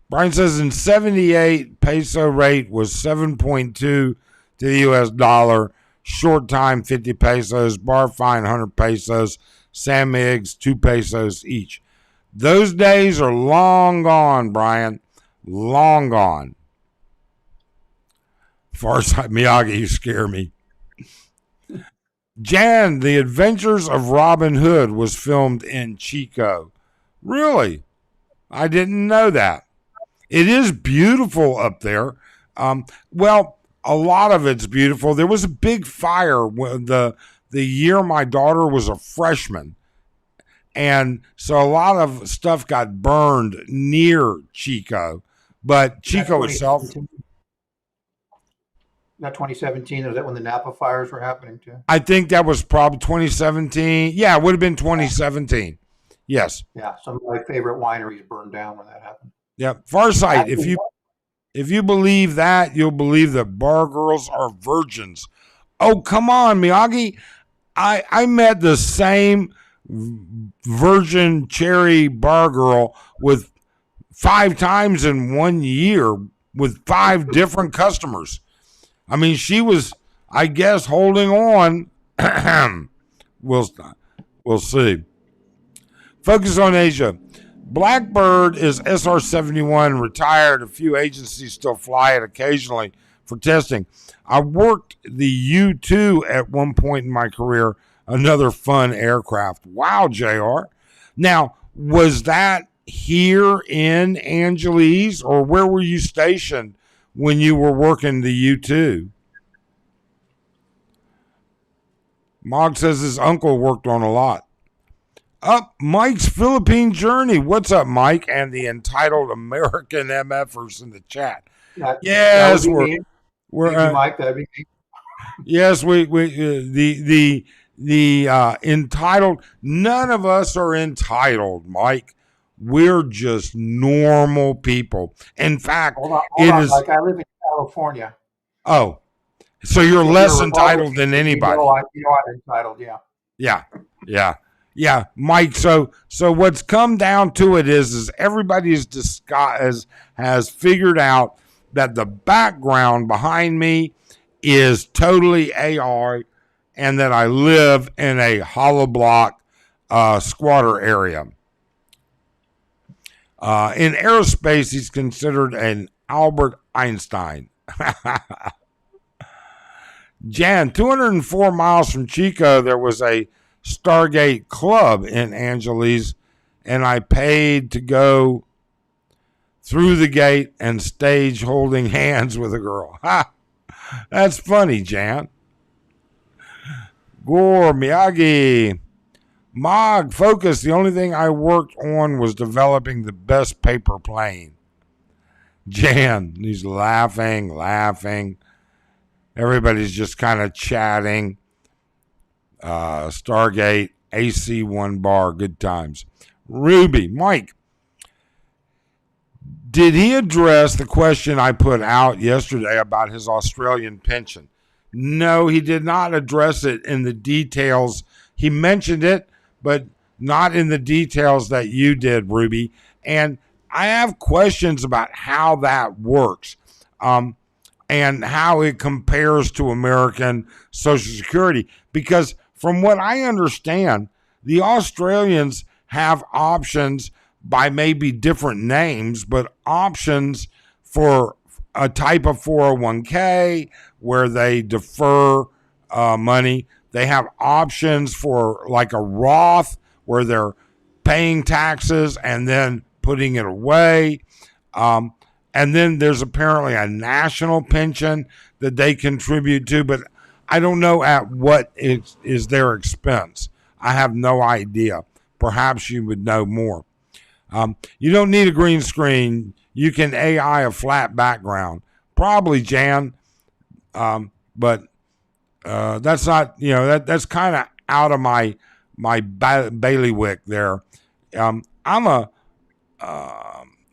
Brian says in 78, peso rate was 7.2 to the US dollar. Short time, 50 pesos. Bar fine, 100 pesos. Sam eggs, 2 pesos each. Those days are long gone, Brian. Long gone. Farsight Miyagi, you scare me. Jan, The Adventures of Robin Hood was filmed in Chico. Really? I didn't know that. It is beautiful up there. Well, a lot of it's beautiful. There was a big fire when the year my daughter was a freshman. And so a lot of stuff got burned near Chico. But Chico itself. Not 2017, or is that when the Napa fires were happening too? I think that was probably 2017. Yeah, it would have been 2017. Yes. Yeah, some of my favorite wineries burned down when that happened. Yeah, Farsight. If you believe that, you'll believe that bar girls are virgins. Oh, come on, Miyagi. I met the same virgin cherry bar girl with 5 times in 1 year with 5 different customers. I mean, she was, I guess, holding on. We'll see. Focus on Asia. Blackbird is SR-71 retired. A few agencies still fly it occasionally for testing. I worked the U-2 at one point in my career. Another fun aircraft. Wow, JR. Now, was that here in Angeles, or where were you stationed when you were working the U-2? Mog says his uncle worked on a lot. Up Mike's Philippine Journey. What's up, Mike? And the entitled American MFers in the chat. Yes, we're Mike. That'd be me. Yes, the entitled. None of us are entitled, Mike. We're just normal people. In fact, hold on, Mike. I live in California. Oh, so you're less entitled than anybody. You know I'm entitled, yeah. Yeah, Mike. So what's come down to it is everybody has figured out that the background behind me is totally AI, and that I live in a hollow block squatter area. In aerospace, he's considered an Albert Einstein. Jan, 204 miles from Chico, there was a Stargate Club in Angeles, and I paid to go through the gate and stage holding hands with a girl. Ha! That's funny, Jan. Gore, Miyagi. Mog, focus. The only thing I worked on was developing the best paper plane. Jan, he's laughing. Everybody's just kind of chatting. Stargate, AC1 bar, good times. Ruby, Mike, did he address the question I put out yesterday about his Australian pension? No, he did not address it in the details. He mentioned it, but not in the details that you did, Ruby. And I have questions about how that works, and how it compares to American Social Security. Because from what I understand, the Australians have options by maybe different names, but options for a type of 401k where they defer money. They have options for like a Roth where they're paying taxes and then putting it away. And then there's apparently a national pension that they contribute to, but I don't know at what is their expense. I have no idea. Perhaps you would know more. You don't need a green screen. You can AI a flat background. Probably, Jan. But That's not, that's kind of out of my bailiwick there. Um, I'm a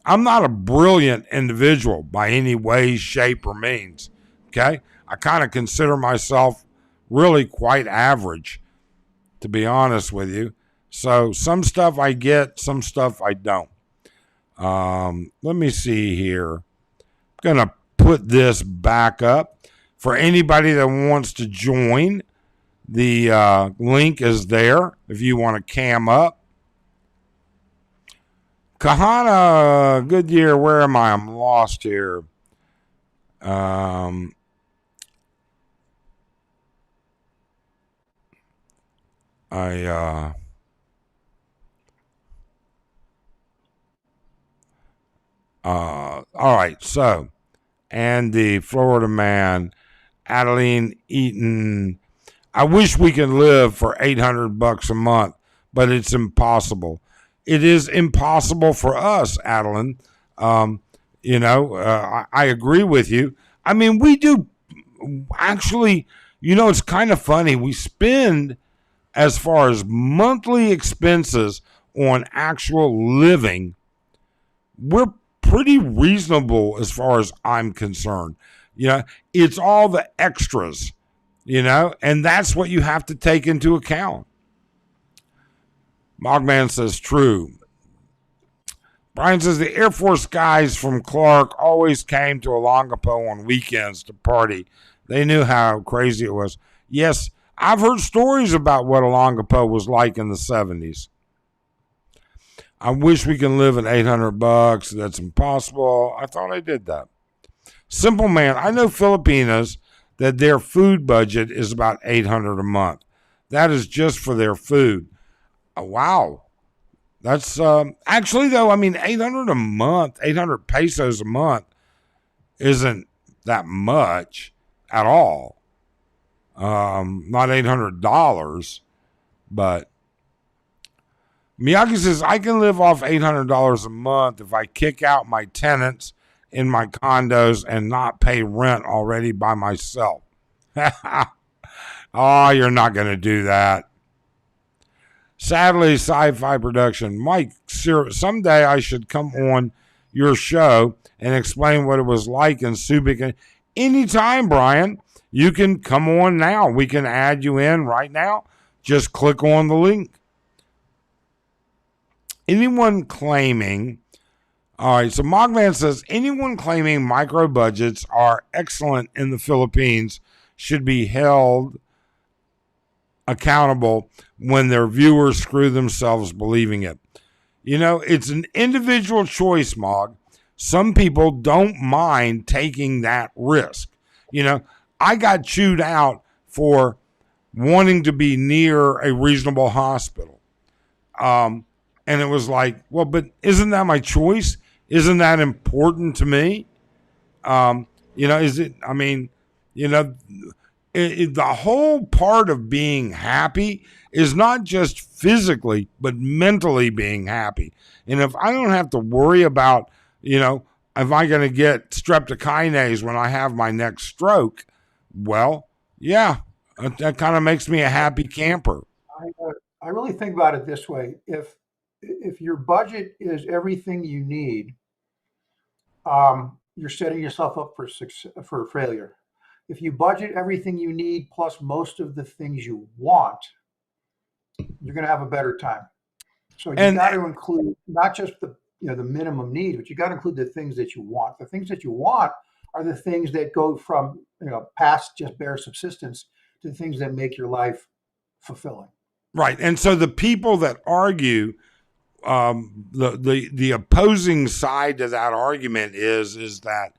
I'm not a brilliant individual by any way, shape, or means. Okay, I kind of consider myself really quite average, to be honest with you. So some stuff I get, some stuff I don't. Let me see here. I'm gonna put this back up for anybody that wants to join. The link is there if you want to cam up. Kahana, Goodyear, where am I? I'm lost here. Um, I all right. So Andy, Florida man, Adeline Eaton. I wish we could live for $800 a month, but it's impossible. It is impossible for us, Adeline. Um, I agree with you. I mean, we do actually. It's kind of funny. We spend as far as monthly expenses on actual living, we're pretty reasonable as far as I'm concerned. It's all the extras, and that's what you have to take into account. Mogman says true. Brian says the Air Force guys from Clark always came to Olongapo on weekends to party. They knew how crazy it was. Yes, I've heard stories about what Olongapo was like in the 70s. I wish we can live at $800. That's impossible. I thought I did that. Simple man, I know Filipinos that their food budget is about $800 a month. That is just for their food. Oh, wow. That's actually, though, I mean, 800 a month, 800 pesos a month isn't that much at all. Not $800, but Miyagi says, I can live off $800 a month if I kick out my tenants in my condos and not pay rent already by myself. Oh, you're not going to do that. Sadly, sci-fi production. Mike, someday I should come on your show and explain what it was like in Subic. Anytime, Brian, you can come on now. We can add you in right now. Just click on the link. Anyone claiming, all right, so Mogman says, anyone claiming micro budgets are excellent in the Philippines should be held accountable when their viewers screw themselves believing it. It's an individual choice, Mog. Some people don't mind taking that risk. I got chewed out for wanting to be near a reasonable hospital. And it was like, well, but isn't that my choice? Isn't that important to me? Is it, I mean, the whole part of being happy is not just physically, but mentally being happy. And if I don't have to worry about, am I going to get streptokinase when I have my next stroke? Well, yeah, that kind of makes me a happy camper. I really think about it this way. If your budget is everything you need, you're setting yourself up for failure. If you budget everything you need plus most of the things you want, you're going to have a better time. So you got to include not just the minimum need, but you got to include the things that you want. The things that you want are the things that go from past just bare subsistence to the things that make your life fulfilling. Right, and so the people that argue, the opposing side to that argument is that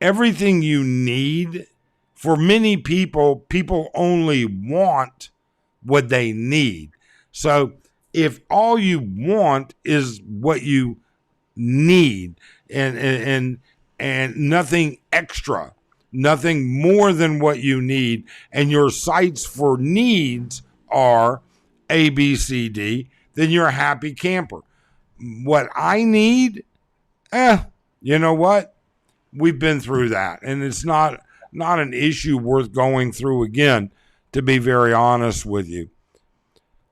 everything you need, for many people only want what they need. So if all you want is what you need and nothing extra, nothing more than what you need, and your sites for needs are A, B, C, D, then you're a happy camper. What I need, you know what? We've been through that, and it's not not an issue worth going through again, to be very honest with you.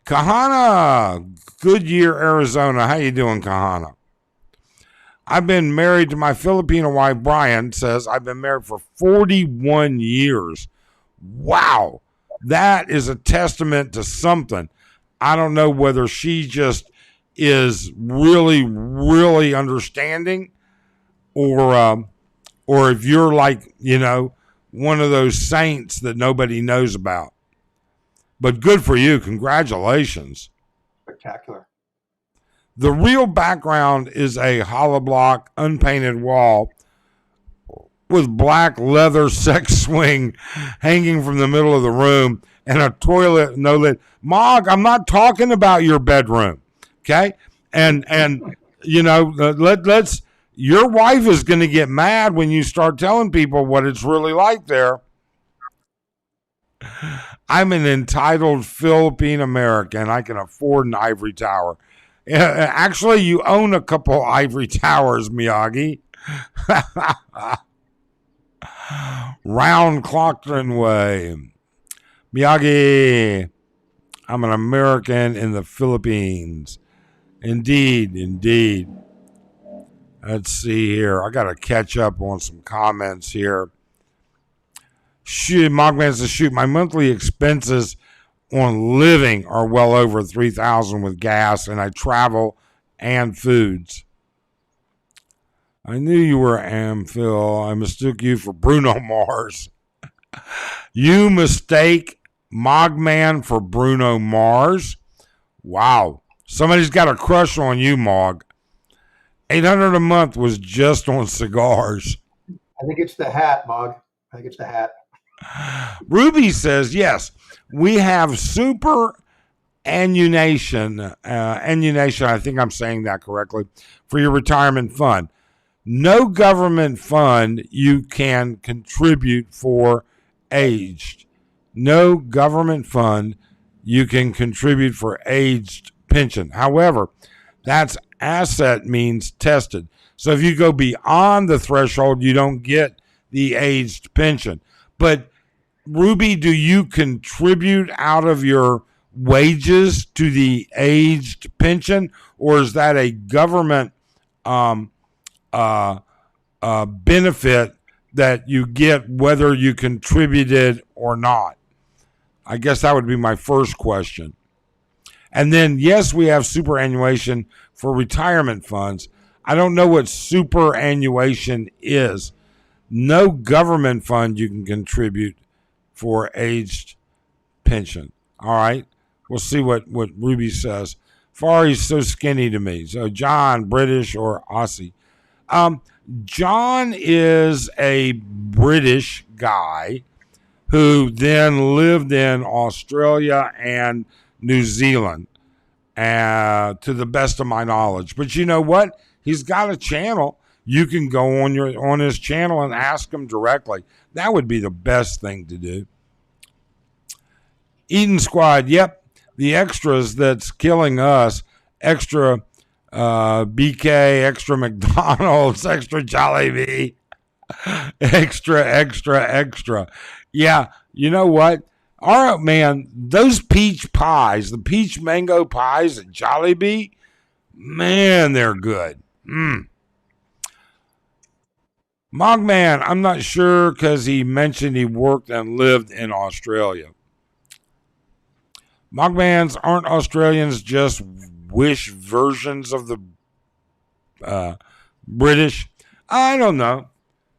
Kahana, Goodyear, Arizona. How you doing, Kahana? I've been married to my Filipino wife. Brian says I've been married for 41 years. Wow. That is a testament to something. I don't know whether she just is really, really understanding, or if you're like, one of those saints that nobody knows about. But good for you. Congratulations. Spectacular. The real background is a hollow block, unpainted wall with black leather sex swing hanging from the middle of the room and a toilet no lid. Mog, I'm not talking about your bedroom, okay? And let's. Your wife is going to get mad when you start telling people what it's really like there. I'm an entitled Philippine American. I can afford an ivory tower. Actually, you own a couple ivory towers, Miyagi. Round Clockton Way. Miyagi, I'm an American in the Philippines. Indeed, indeed. Let's see here. I got to catch up on some comments here. Mogman says, shoot, my monthly expenses on living are well over $3,000 with gas, and I travel and foods. I knew you were Amphil. I mistook you for Bruno Mars. You mistake Mogman for Bruno Mars? Wow. Somebody's got a crush on you, Mog. $800 a month was just on cigars. I think it's the hat, Mog. I think it's the hat. Ruby says, yes, we have super annuation, I think I'm saying that correctly, for your retirement fund. No government fund you can contribute for aged. No government fund you can contribute for aged pension. However, that's asset means tested. So if you go beyond the threshold, you don't get the aged pension. But Ruby, do you contribute out of your wages to the aged pension, or is that a government benefit that you get whether you contributed or not? I guess that would be my first question. And then, yes, we have superannuation for retirement funds. I don't know what superannuation is. No government fund you can contribute for aged pension. All right. We'll see what Ruby says. Fari's so skinny to me. So John, British or Aussie? John is a British guy who then lived in Australia and New Zealand, to the best of my knowledge. But you know what? He's got a channel. You can go on his channel and ask him directly. That would be the best thing to do. Eden Squad, yep. The extras that's killing us. Extra BK, extra McDonald's, extra Jollibee, extra. Yeah, you know what? All right, man, those peach pies, the peach mango pies at Jollibee, man, they're good. Mogman, I'm not sure because he mentioned he worked and lived in Australia. Mogmans, aren't Australians just wish versions of the British? I don't know.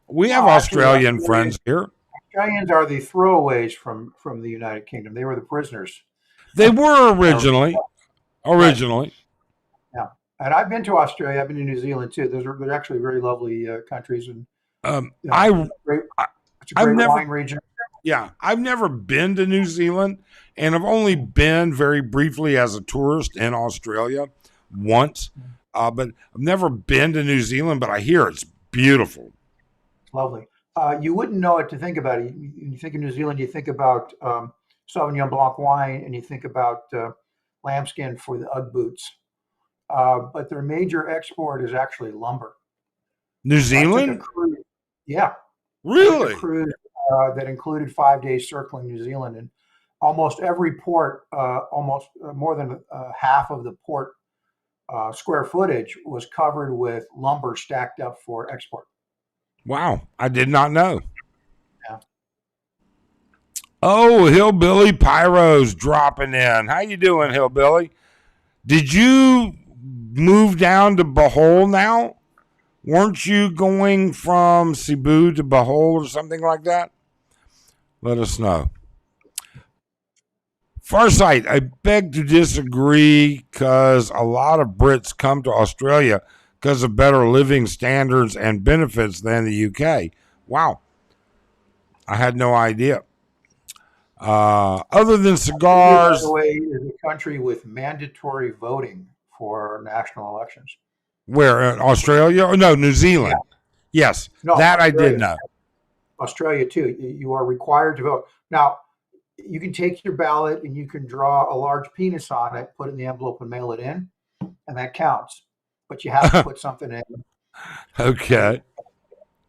We have Australian friends here. Australians are the throwaways from the United Kingdom. They were the prisoners. They were originally. Yeah, and I've been to Australia. I've been to New Zealand too. They're actually very lovely countries, and it's a great wine region. Yeah, I've never been to New Zealand, and I've only been very briefly as a tourist in Australia once. But I've never been to New Zealand, but I hear it's beautiful. It's lovely. You wouldn't know it to think about it. When you think of New Zealand, you think about Sauvignon Blanc wine, and you think about lambskin for the Ugg boots. But their major export is actually lumber. New Zealand? Yeah. Really? Cruise that included 5 days circling New Zealand, and almost every port, almost more than half of the port square footage was covered with lumber stacked up for export. Wow, I did not know. Yeah. Oh, Hillbilly Pyro's dropping in. How you doing, Hillbilly? Did you move down to Bohol now? Weren't you going from Cebu to Bohol or something like that? Let us know. Farsight, I beg to disagree because a lot of Brits come to Australia because of better living standards and benefits than the UK. Wow, I had no idea. Other than India, by the cigars, way, is a country with mandatory voting for national elections. where in Australia? Or no, New Yeah. Zealand. Yes, No, that I did Australia. know. Australia too. You are required to vote. Now, you can take your ballot and you can draw a large penis on it, put it in the envelope and mail it in, and that counts. But you have to put something in. Okay.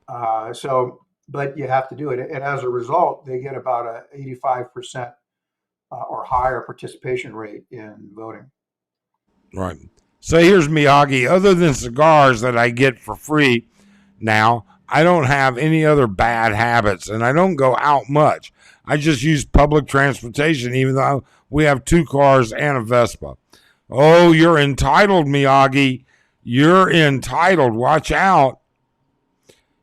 But you have to do it. And as a result, they get about a 85% or higher participation rate in voting. Right. So here's Miyagi. Other than cigars that I get for free now, I don't have any other bad habits and I don't go out much. I just use public transportation, even though we have 2 cars and a Vespa. Oh, you're entitled, Miyagi. You're entitled. Watch out.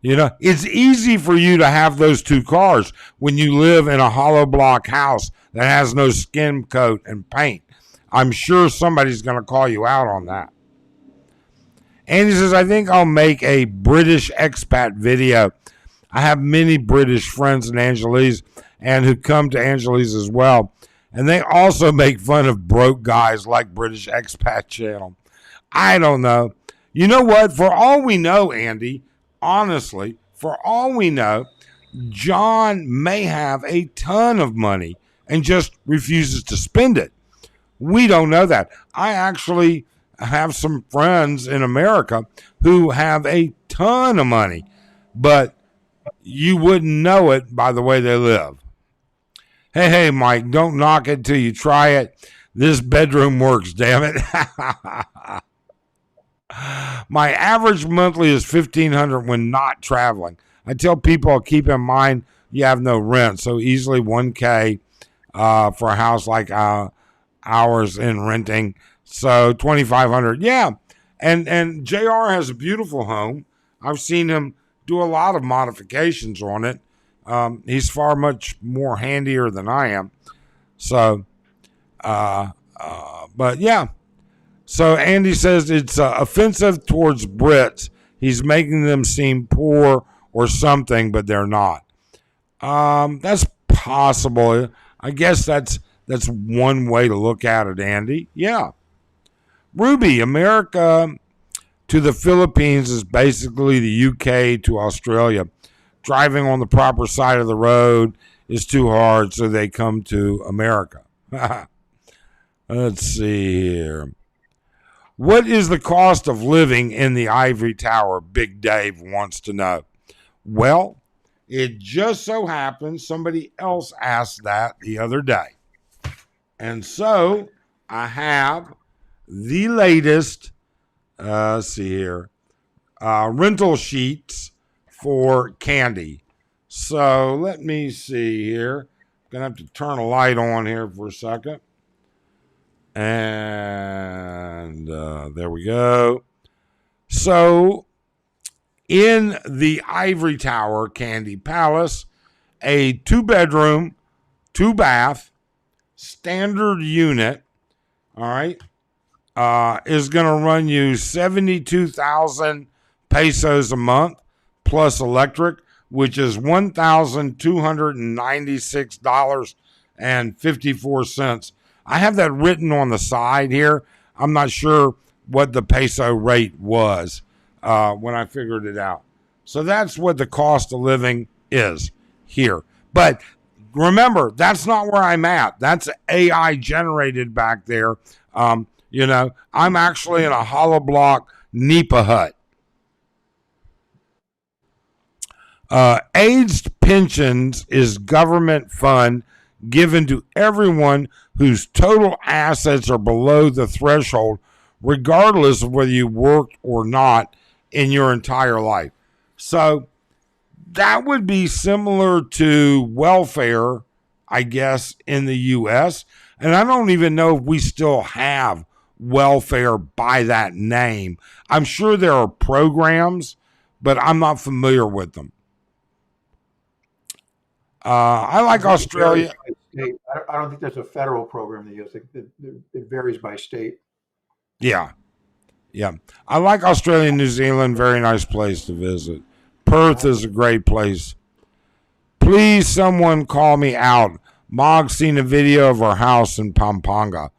You know, it's easy for you to have those 2 cars when you live in a hollow block house that has no skin coat and paint. I'm sure somebody's going to call you out on that. Andy says, I think I'll make a British expat video. I have many British friends in Angeles and who come to Angeles as well. And they also make fun of broke guys like British Expat Channel. I don't know. You know what? For all we know, Andy, honestly, for all we know, John may have a ton of money and just refuses to spend it. We don't know that. I actually have some friends in America who have a ton of money, but you wouldn't know it by the way they live. Hey, Mike, don't knock it till you try it. This bedroom works, damn it. My average monthly is $1,500 when not traveling. I tell people, keep in mind you have no rent, so easily $1K for a house like ours in renting. So $2,500, yeah. And JR has a beautiful home. I've seen him do a lot of modifications on it. He's far much more handier than I am. So, but yeah. So Andy says it's offensive towards Brits. He's making them seem poor or something, but they're not. That's possible. I guess that's one way to look at it, Andy. Yeah. Ruby, America to the Philippines is basically the UK to Australia. Driving on the proper side of the road is too hard, so they come to America. Let's see here. What is the cost of living in the Ivory Tower? Big Dave wants to know. Well, it just so happens somebody else asked that the other day. And so I have the latest, let's see here, rental sheets for Candy. So let me see here. Gonna have to turn a light on here for a second. And there we go. So in the Ivory Tower Candy Palace, a 2-bedroom, 2-bath, standard unit, all right, is going to run you 72,000 pesos a month plus electric, which is $1,296.54. I have that written on the side here. I'm not sure what the peso rate was when I figured it out. So that's what the cost of living is here. But remember, that's not where I'm at. That's AI generated back there. I'm actually in a hollow block NEPA hut. Aged pensions is government fund given to everyone whose total assets are below the threshold, regardless of whether you worked or not in your entire life. So that would be similar to welfare, I guess, in the U.S. And I don't even know if we still have welfare by that name. I'm sure there are programs, but I'm not familiar with them. I like Australia. I don't think there's a federal program in the U.S. It varies by state. Yeah, yeah. I like Australia and New Zealand. Very nice place to visit. Perth is a great place. Please, someone call me out. Mog's seen a video of our house in Pampanga.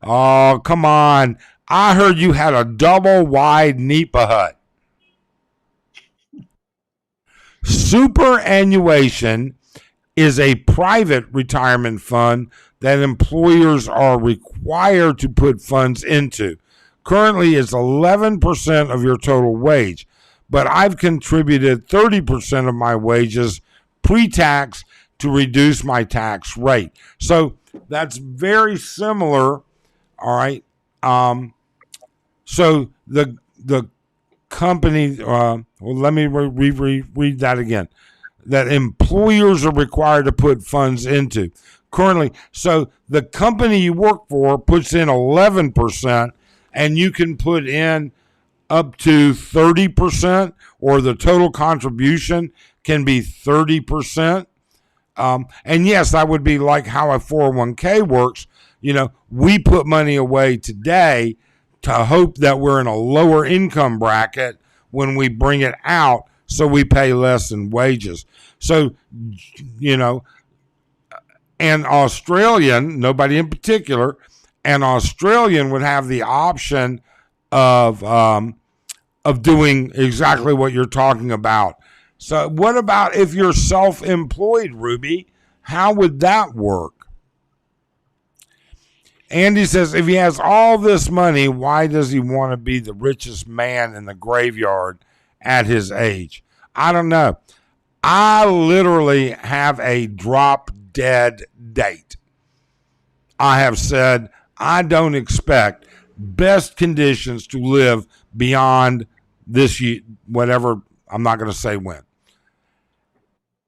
Oh, come on. I heard you had a double wide Nipa hut. Superannuation is a private retirement fund that employers are required to put funds into. Currently, it's 11% of your total wage, but I've contributed 30% of my wages pre-tax to reduce my tax rate. So that's very similar. All right. So the company, well, let me read that again. That employers are required to put funds into currently. So the company you work for puts in 11%, and you can put in up to 30%, or the total contribution can be 30%. And yes, that would be like how a 401k works. You know, we put money away today to hope that we're in a lower income bracket when we bring it out, so we pay less in wages. So, you know, an Australian, nobody in particular, an Australian would have the option of doing exactly what you're talking about. So what about if you're self-employed, Ruby? How would that work? Andy says, if he has all this money, why does he want to be the richest man in the graveyard at his age? I don't know. I literally have a drop dead date. I have said I don't expect best conditions to live beyond this year, whatever, I'm not going to say when.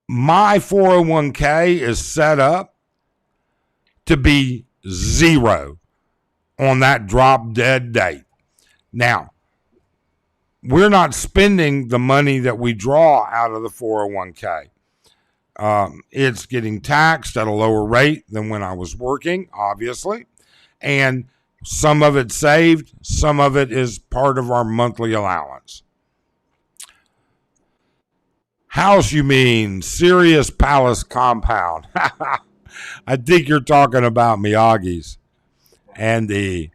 My 401k is set up to be zero on that drop dead date. Now, we're not spending the money that we draw out of the 401k. It's getting taxed at a lower rate than when I was working, obviously. And some of it saved, some of it is part of our monthly allowance. House, you mean? Sirius Palace compound. I think you're talking about Miyagi's. And the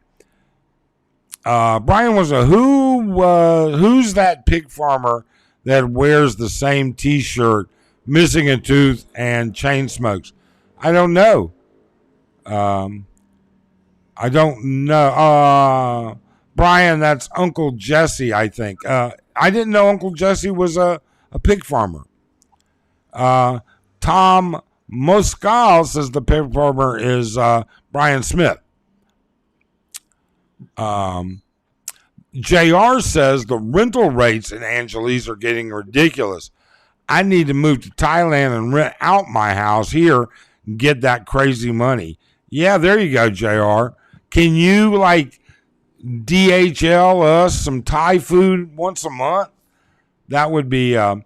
Brian was who's that pig farmer that wears the same T-shirt, missing a tooth and chain smokes? I don't know. I don't know. Brian, that's Uncle Jesse, I think. I didn't know Uncle Jesse was a pig farmer. Tom Moscal says the pig farmer is Brian Smith. JR says the rental rates in Angeles are getting ridiculous. I need to move to Thailand and rent out my house here and get that crazy money. Yeah, there you go, JR. Can you like DHL us some Thai food once a month? That would be that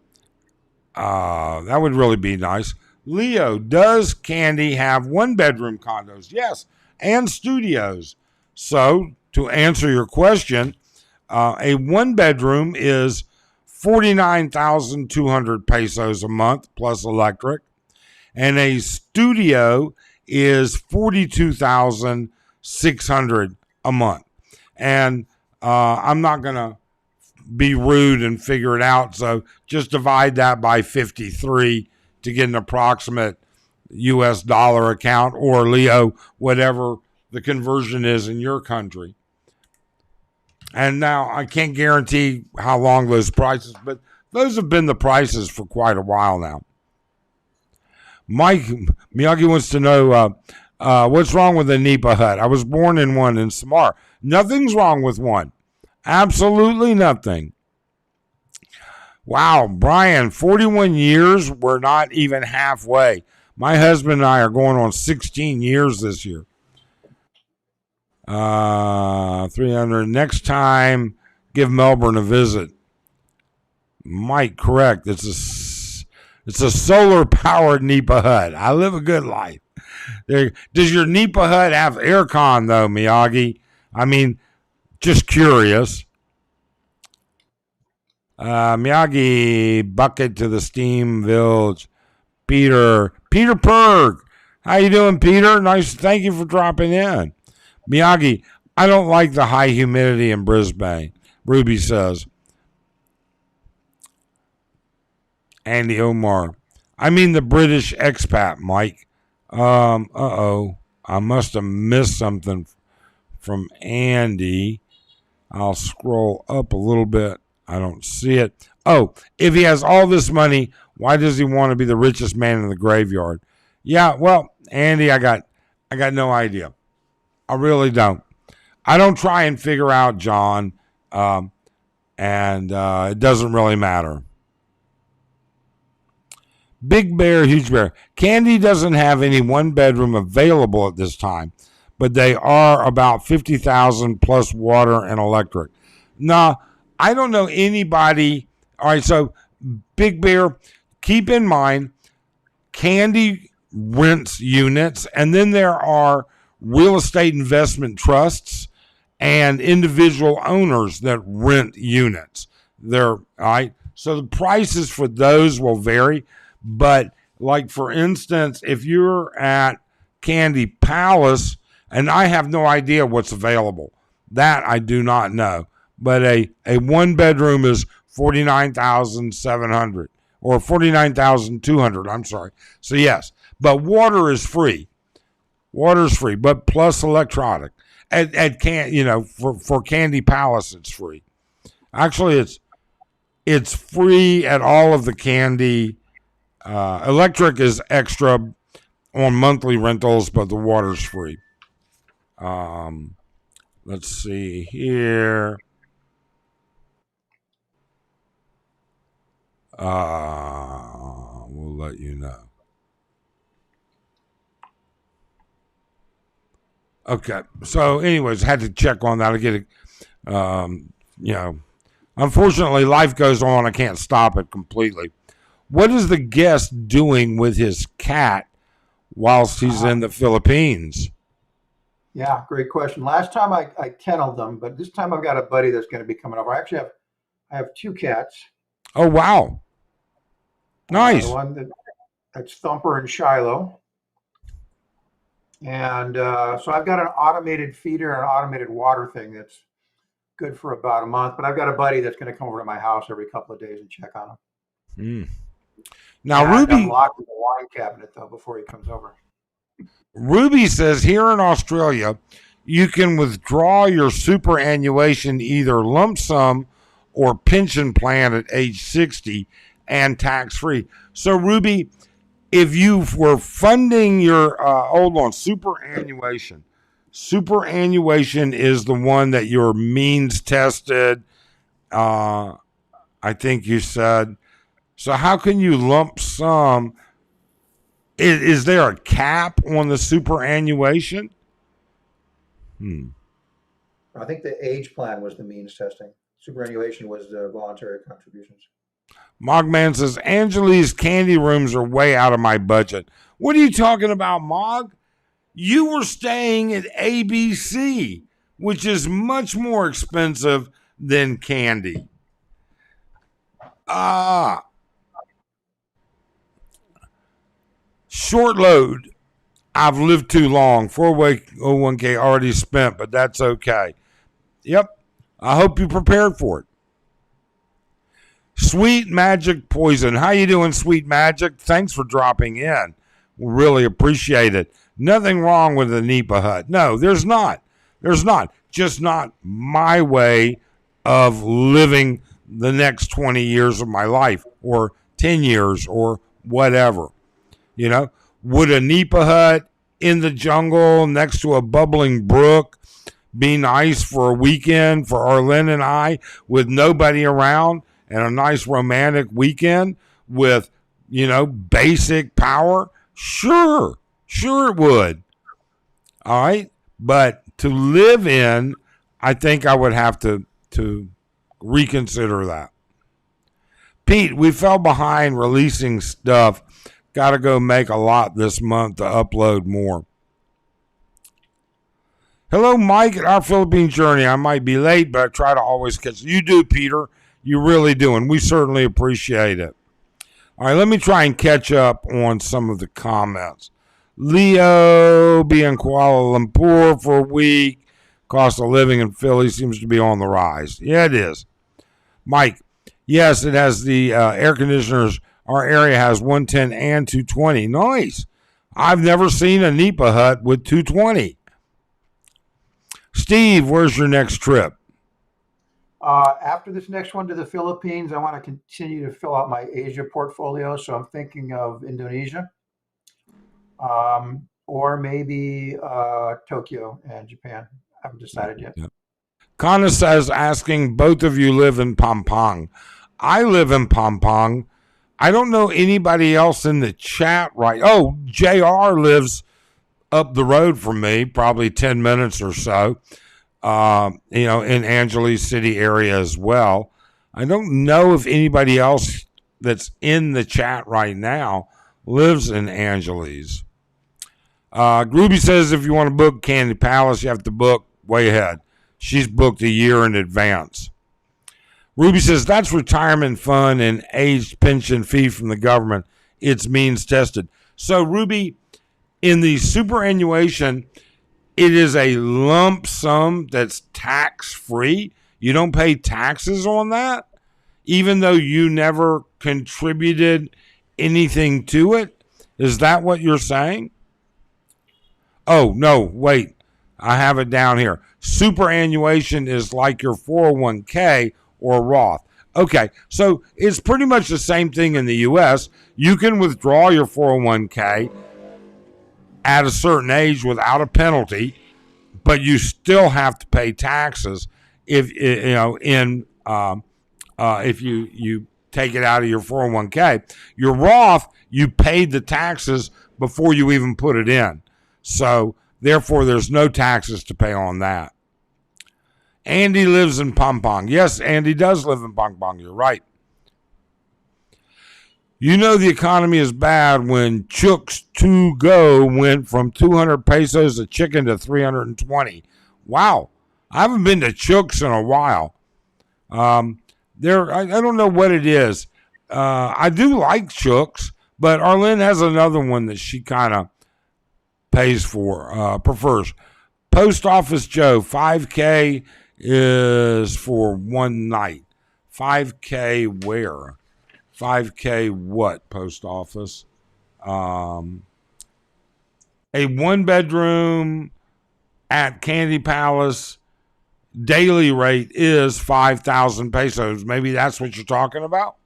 would really be nice. Leo, does Candy have one bedroom condos? Yes, and studios. So to answer your question, a one bedroom is 49,200 pesos a month plus electric, and a studio is 42,600 a month. And I'm not gonna be rude and figure it out, so just divide that by 53 to get an approximate US dollar account, or Leo, whatever the conversion is in your country. And now I can't guarantee how long those prices, but those have been the prices for quite a while now. Mike Miyagi wants to know what's wrong with a Nipa hut. I was born in one in Samar. Nothing's wrong with one. Absolutely nothing. Wow, Brian, 41 years. We're not even halfway. My husband and I are going on 16 years this year. 300. Next time, give Melbourne a visit. Mike, correct. It's a solar powered Nipa hut. I live a good life. Does your Nipa hut have aircon though, Miyagi? I mean, just curious. Miyagi, bucket to the steam village. Peter Perg. How you doing, Peter? Nice. Thank you for dropping in. Miyagi, I don't like the high humidity in Brisbane, Ruby says. Andy Omar. I mean the British expat, Mike. I must have missed something from Andy. I'll scroll up a little bit. I don't see it. Oh, if he has all this money, why does he want to be the richest man in the graveyard? Yeah, well, Andy, I got no idea. I really don't. I don't try and figure out, John, and it doesn't really matter. Big Bear, Huge Bear. Candy doesn't have any one bedroom available at this time, but they are about 50,000 plus water and electric. Nah, I don't know anybody. All right, so Big Bear, keep in mind, Candy rents units, and then there are real estate investment trusts and individual owners that rent units. They're all right. So the prices for those will vary. But like for instance, if you're at Candy Palace, and I have no idea what's available, that I do not know. But a one bedroom is 49,700 or 49,200. I'm sorry. So yes, but water is free. Water is free, but plus electronic. At for Candy Palace, it's free. Actually, it's free at all of the Candy. Electric is extra on monthly rentals, but the water's free. Let's see here. We'll let you know. Okay. So, anyways, had to check on that. I get it. Unfortunately, life goes on. I can't stop it completely. What is the guest doing with his cat whilst he's in the Philippines? Yeah, great question. Last time I kenneled them, but this time I've got a buddy that's going to be coming over. I have two cats. Oh, wow. Nice. The one that's Thumper and Shiloh. And so I've got an automated feeder and an automated water thing that's good for about a month. But I've got a buddy that's going to come over to my house every couple of days and check on them. Now, Ruby, I'm locked in the wine cabinet though before he comes over. Ruby says here in Australia, you can withdraw your superannuation either lump sum or pension plan at age 60 and tax free. So, Ruby, if you were funding your hold on, superannuation is the one that you're means tested. I think you said. So how can you lump sum? Is there a cap on the superannuation? I think the age plan was the means testing. Superannuation was the voluntary contributions. Mogman says, Angeles candy rooms are way out of my budget. What are you talking about, Mog? You were staying at ABC, which is much more expensive than candy. Short load. I've lived too long. 401k already spent, but that's okay. Yep. I hope you prepared for it. Sweet Magic Poison. How you doing, Sweet Magic? Thanks for dropping in. We really appreciate it. Nothing wrong with the Nipa hut. No, there's not. There's not. Just not my way of living the next 20 years of my life or 10 years or whatever. You know, would a nipa hut in the jungle next to a bubbling brook be nice for a weekend for Arlen and I with nobody around and a nice romantic weekend with, basic power? Sure it would. All right. But to live in, I think I would have to reconsider that. Pete, we fell behind releasing stuff. Got to go make a lot this month to upload more. Hello, Mike, at our Philippine journey. I might be late, but I try to always catch. You do, Peter. You really do, and we certainly appreciate it. All right, let me try and catch up on some of the comments. Leo, be in Kuala Lumpur for a week. Cost of living in Philly seems to be on the rise. Yeah, it is. Mike, yes, it has the air conditioners. Our area has 110 and 220. Nice. I've never seen a nipa hut with 220. Steve, where's your next trip? After this next one to the Philippines, I want to continue to fill out my Asia portfolio. So I'm thinking of Indonesia, or maybe Tokyo and Japan. I haven't decided yet. Yep. Kana says, asking, both of you live in Pampang. I live in Pampang. I don't know anybody else in the chat right. Oh, JR lives up the road from me, probably 10 minutes or so, in Angeles City area as well. I don't know if anybody else that's in the chat right now lives in Angeles. Groovy says if you want to book Candy Palace, you have to book way ahead. She's booked a year in advance. Ruby says that's retirement fund and age pension fee from the government. It's means tested. So, Ruby, in the superannuation, it is a lump sum that's tax-free. You don't pay taxes on that, even though you never contributed anything to it. Is that what you're saying? Oh, no, wait. I have it down here. Superannuation is like your 401k or Roth. Okay, so it's pretty much the same thing in the U.S. You can withdraw your 401k at a certain age without a penalty, but you still have to pay taxes if you take it out of your 401k. Your Roth, you paid the taxes before you even put it in. So therefore, there's no taxes to pay on that. Andy lives in Pampang. Yes, Andy does live in Pampang. You're right. You know the economy is bad when Chooks to go went from 200 pesos a chicken to 320. Wow. I haven't been to Chooks in a while. I don't know what it is. I do like Chooks, but Arlene has another one that she kind of pays for, prefers. Post Office Joe, 5K is for one night. 5K where? 5K what, Post Office? A one-bedroom at Candy Palace daily rate is 5,000 pesos. Maybe that's what you're talking about?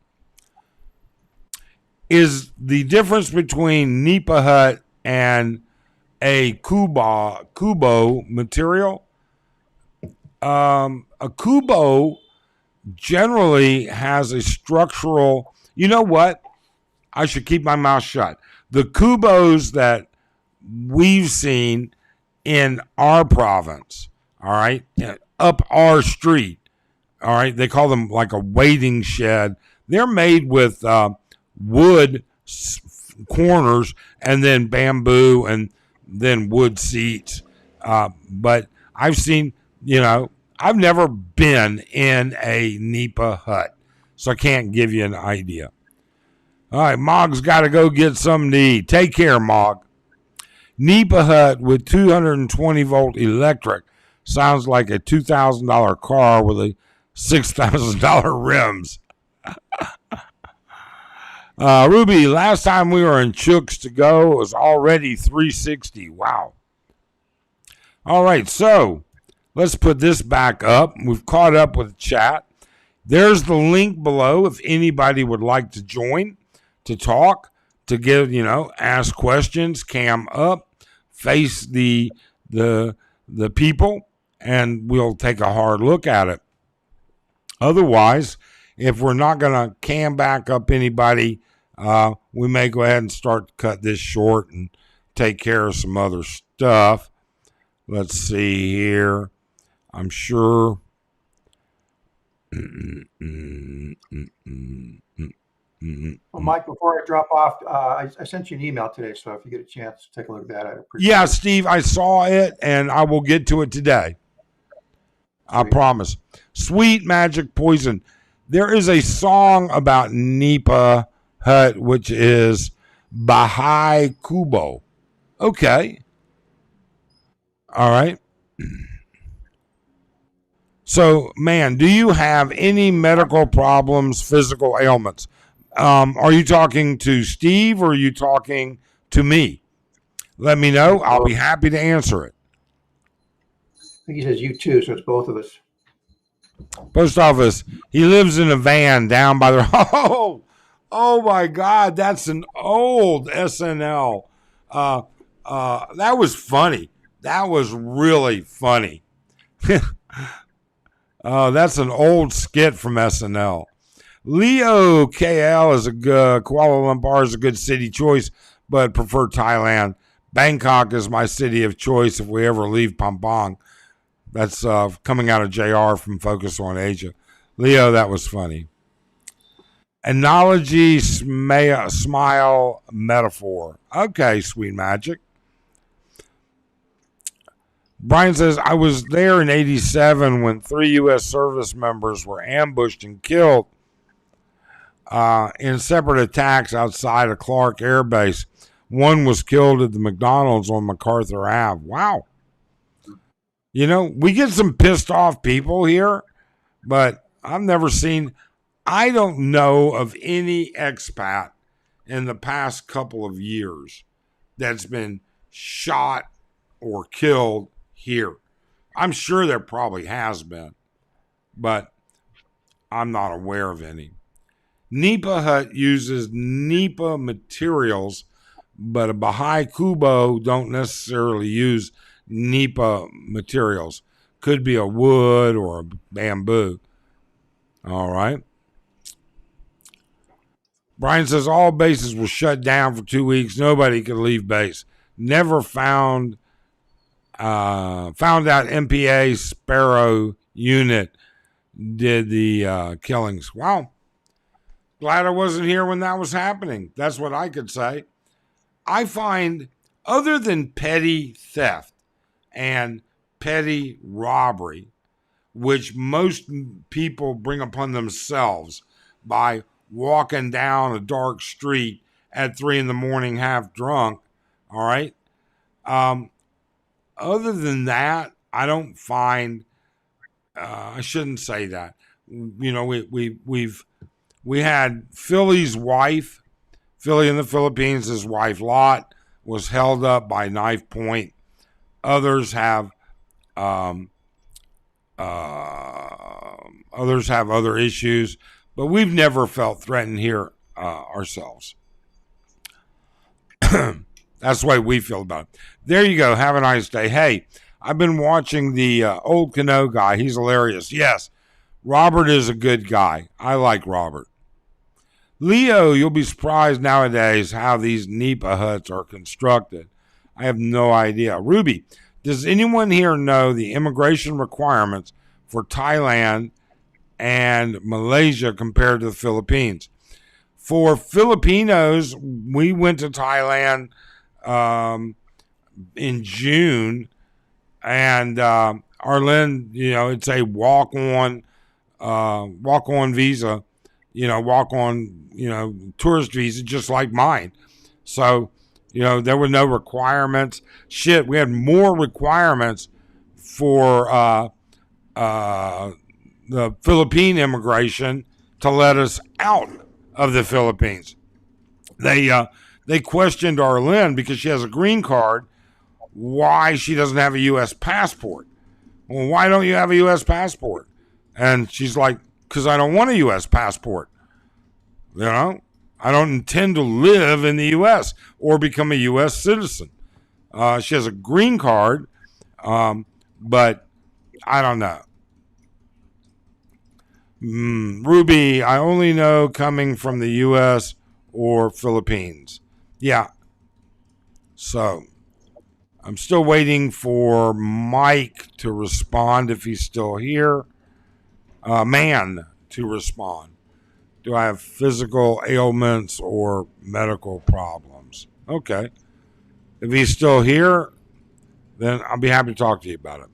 Is the difference between Nipa Hut and a Kubo material? A Kubo generally has a structural, you know what? I should keep my mouth shut. The Kubos that we've seen in our province, all right, up our street, all right, they call them like a waiting shed. They're made with wood corners and then bamboo and then wood seats. But I've seen, I've never been in a Nipa hut, so I can't give you an idea. All right, Mog's got to go get something to eat. Take care, Mog. Nipa hut with 220-volt electric sounds like a $2,000 car with a $6,000 rims. Ruby, last time we were in Chooks to go, it was already 360. Wow. All right, so Let's put this back up. We've caught up with chat. There's the link below if anybody would like to join, to talk, to give, ask questions, cam up, face the people, and we'll take a hard look at it. Otherwise, if we're not going to cam back up anybody, we may go ahead and start to cut this short and take care of some other stuff. Let's see here. I'm sure. Well, Mike, before I drop off, I sent you an email today, so if you get a chance to take a look at that, I'd appreciate it. Yeah, Steve, I saw it, and I will get to it today. I promise. Sweet Magic Poison. There is a song about Nipa Hut, which is Baha'i Kubo. Okay. All right. So, man, do you have any medical problems, physical ailments? Are you talking to Steve or are you talking to me? Let me know. I'll be happy to answer it. I think he says you too, so it's both of us. Post office. He lives in a van down by the. Oh my God, that's an old SNL. That was funny. That was really funny. That's an old skit from SNL. Leo KL is a good. Kuala Lumpur is a good city choice, but prefer Thailand. Bangkok is my city of choice if we ever leave Pampang. That's coming out of JR from Focus on Asia. Leo, that was funny. Analogy, smile, metaphor. Okay, Sweet Magic. Brian says, I was there in 87 when 3 U.S. service members were ambushed and killed in separate attacks outside of Clark Air Base. One was killed at the McDonald's on MacArthur Ave. Wow. We get some pissed off people here, but I don't know of any expat in the past couple of years that's been shot or killed here. I'm sure there probably has been, but I'm not aware of any. Nipa Hut uses Nipa materials, but a Baha'i Kubo don't necessarily use Nipa materials. Could be a wood or a bamboo. All right. Brian says all bases were shut down for 2 weeks. Nobody could leave base. Never found out MPA Sparrow unit did the killings. Wow. Glad I wasn't here when that was happening. That's what I could say. I find, other than petty theft and petty robbery, which most people bring upon themselves by walking down a dark street at 3 a.m, half drunk. All right. Other than that, I don't find. I shouldn't say that. We had Philly's wife, Philly in the Philippines. His wife Lot was held up by knife point. Others have other issues, but we've never felt threatened here ourselves. That's the way we feel about it. There you go. Have a nice day. Hey, I've been watching the old Cano guy. He's hilarious. Yes, Robert is a good guy. I like Robert. Leo, you'll be surprised nowadays how these Nipa huts are constructed. I have no idea. Ruby, does anyone here know the immigration requirements for Thailand and Malaysia compared to the Philippines? For Filipinos, we went to Thailand in June, and Arlen, it's a walk-on visa, tourist visa, just like mine. So, there were no requirements. Shit, we had more requirements for the Philippine immigration to let us out of the Philippines. They questioned Arlen because she has a green card, why she doesn't have a U.S. passport. Well, why don't you have a U.S. passport? And she's like, because I don't want a U.S. passport. You know, I don't intend to live in the U.S. or become a U.S. citizen. She has a green card, but I don't know. Ruby, I only know coming from the U.S. or Philippines. Yeah. So I'm still waiting for Mike to respond if he's still here. Man to respond. Do I have physical ailments or medical problems? Okay. If he's still here, then I'll be happy to talk to you about it.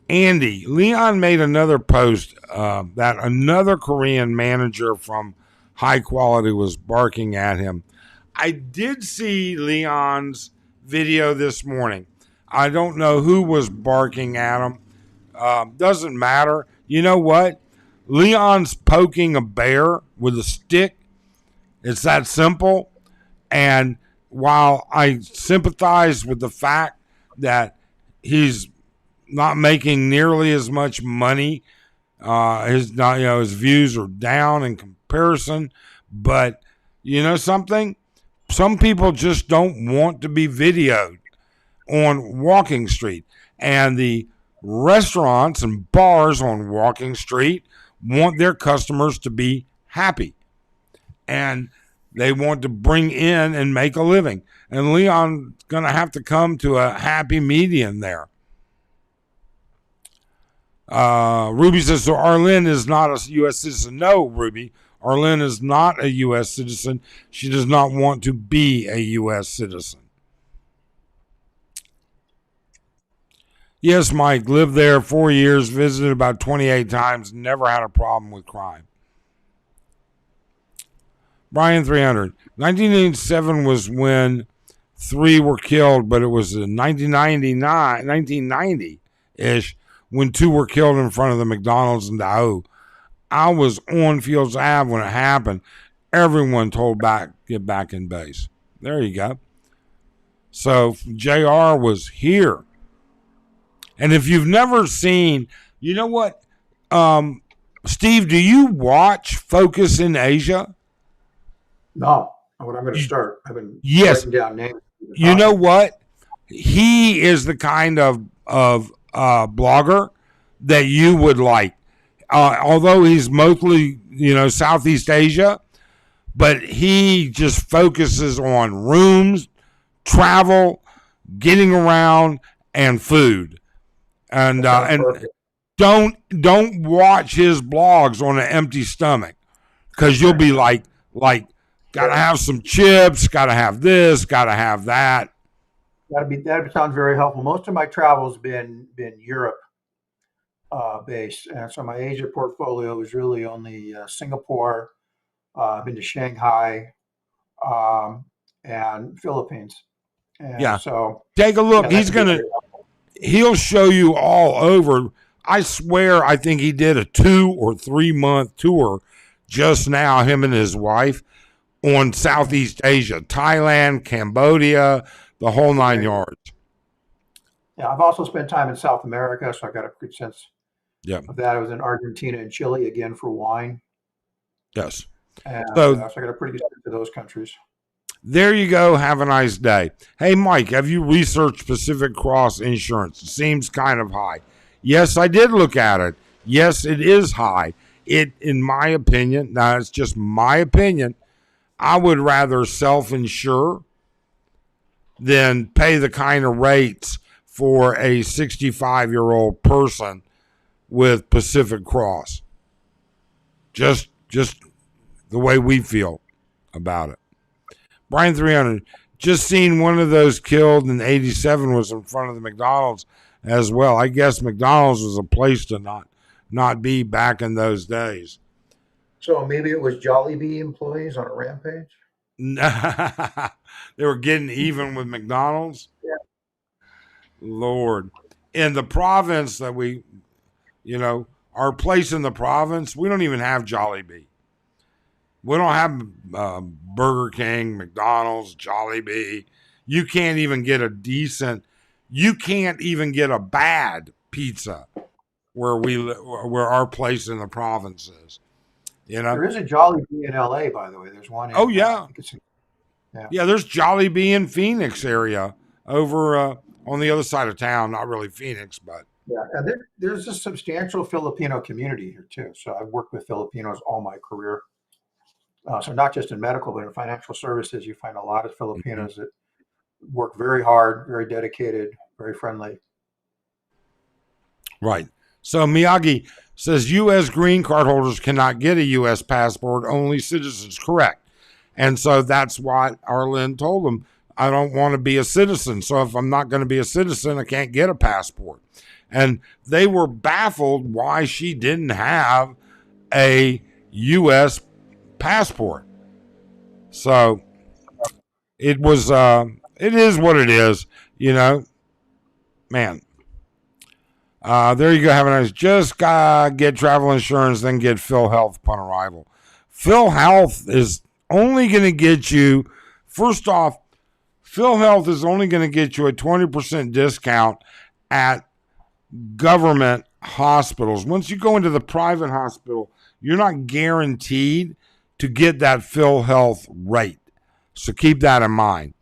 Andy, Leon made another post that another Korean manager from High Quality was barking at him. I did see Leon's video this morning. I don't know who was barking at him. Doesn't matter. You know what? Leon's poking a bear with a stick. It's that simple. And while I sympathize with the fact that he's not making nearly as much money, his views are down in comparison. But you know something? Some people just don't want to be videoed on Walking Street, and the restaurants and bars on Walking Street want their customers to be happy, and they want to bring in and make a living. And Leon's going to have to come to a happy median there. Ruby says, so Arlene is not a U.S. citizen. No, Ruby. Arlene is not a U.S. citizen. She does not want to be a U.S. citizen. Yes, Mike, lived there 4 years, visited about 28 times, never had a problem with crime. Brian 300. 1987 was when 3 were killed, but it was in 1990-ish when 2 were killed in front of the McDonald's in Tahoe. I was on Fields Ave when it happened. Everyone told get back in base. There you go. So JR was here. And if you've never seen, you know what, Steve, do you watch Focus in Asia? No, but I'm going to start. I've been Yes. writing down names. You know what? He is the kind of blogger that you would like. Although he's mostly, Southeast Asia, but he just focuses on rooms, travel, getting around, and food. And don't watch his blogs on an empty stomach, because you'll be like, gotta have some chips, gotta have this, gotta have that. That sounds very helpful. Most of my travel's been Europe based, and so my Asia portfolio is really only Singapore. I've been to Shanghai and Philippines. And Yeah. So take a look. He'll show you all over. I swear, I think he did a 2 or 3 month tour just now, him and his wife, on Southeast Asia, Thailand, Cambodia, the whole 9 yards. Yeah, I've also spent time in South America, so I got a good sense of that. I was in Argentina and Chile again for wine. Yes. And so I got a pretty good sense of those countries. There you go. Have a nice day. Hey, Mike, have you researched Pacific Cross Insurance? It seems kind of high. Yes, I did look at it. Yes, it is high. In my opinion, now it's just my opinion, I would rather self-insure than pay the kind of rates for a 65-year-old person with Pacific Cross. Just the way we feel about it. Brian 300, just seen one of those killed in 87 was in front of the McDonald's as well. I guess McDonald's was a place to not be back in those days. So maybe it was Jollibee employees on a rampage? They were getting even with McDonald's? Yeah. Lord. In the province that our place in the province, we don't even have Jollibee. We don't have Burger King, McDonald's, Jollibee. You can't even get a decent, You can't even get a bad pizza where our place in the province is. You know? There is a Jollibee in LA, by the way. There's one Oh in, I yeah, think it's, yeah. yeah. There's Jollibee in Phoenix area over on the other side of town. Not really Phoenix, but Yeah, and there's a substantial Filipino community here too. So I've worked with Filipinos all my career. So not just in medical, but in financial services, you find a lot of mhm. Filipinos that work very hard, very dedicated, very friendly. Right. So Miyagi says U.S. green card holders cannot get a U.S. passport, only citizens. Correct. And so that's why Arlen told them, I don't want to be a citizen. So if I'm not going to be a citizen, I can't get a passport. And they were baffled why she didn't have a U.S. passport. So it was, it is what it is, you know, man. There you go. Have a nice. Just get travel insurance, then get Phil Health upon arrival. Phil Health is only going to get you. First off, Phil Health is only going to get you a 20% discount at government hospitals. Once you go into the private hospital, you're not guaranteed to get that Phil Health rate. So keep that in mind.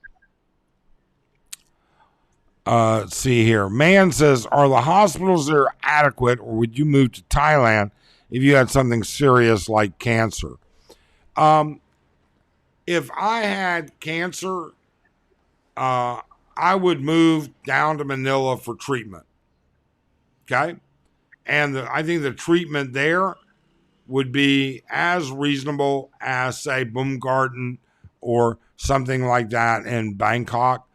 Let's see here. Man says, are the hospitals there adequate, or would you move to Thailand if you had something serious like cancer? Um, if I had cancer, I would move down to Manila for treatment. Okay. And I think the treatment there would be as reasonable as, say, Baumgarten or something like that in Bangkok.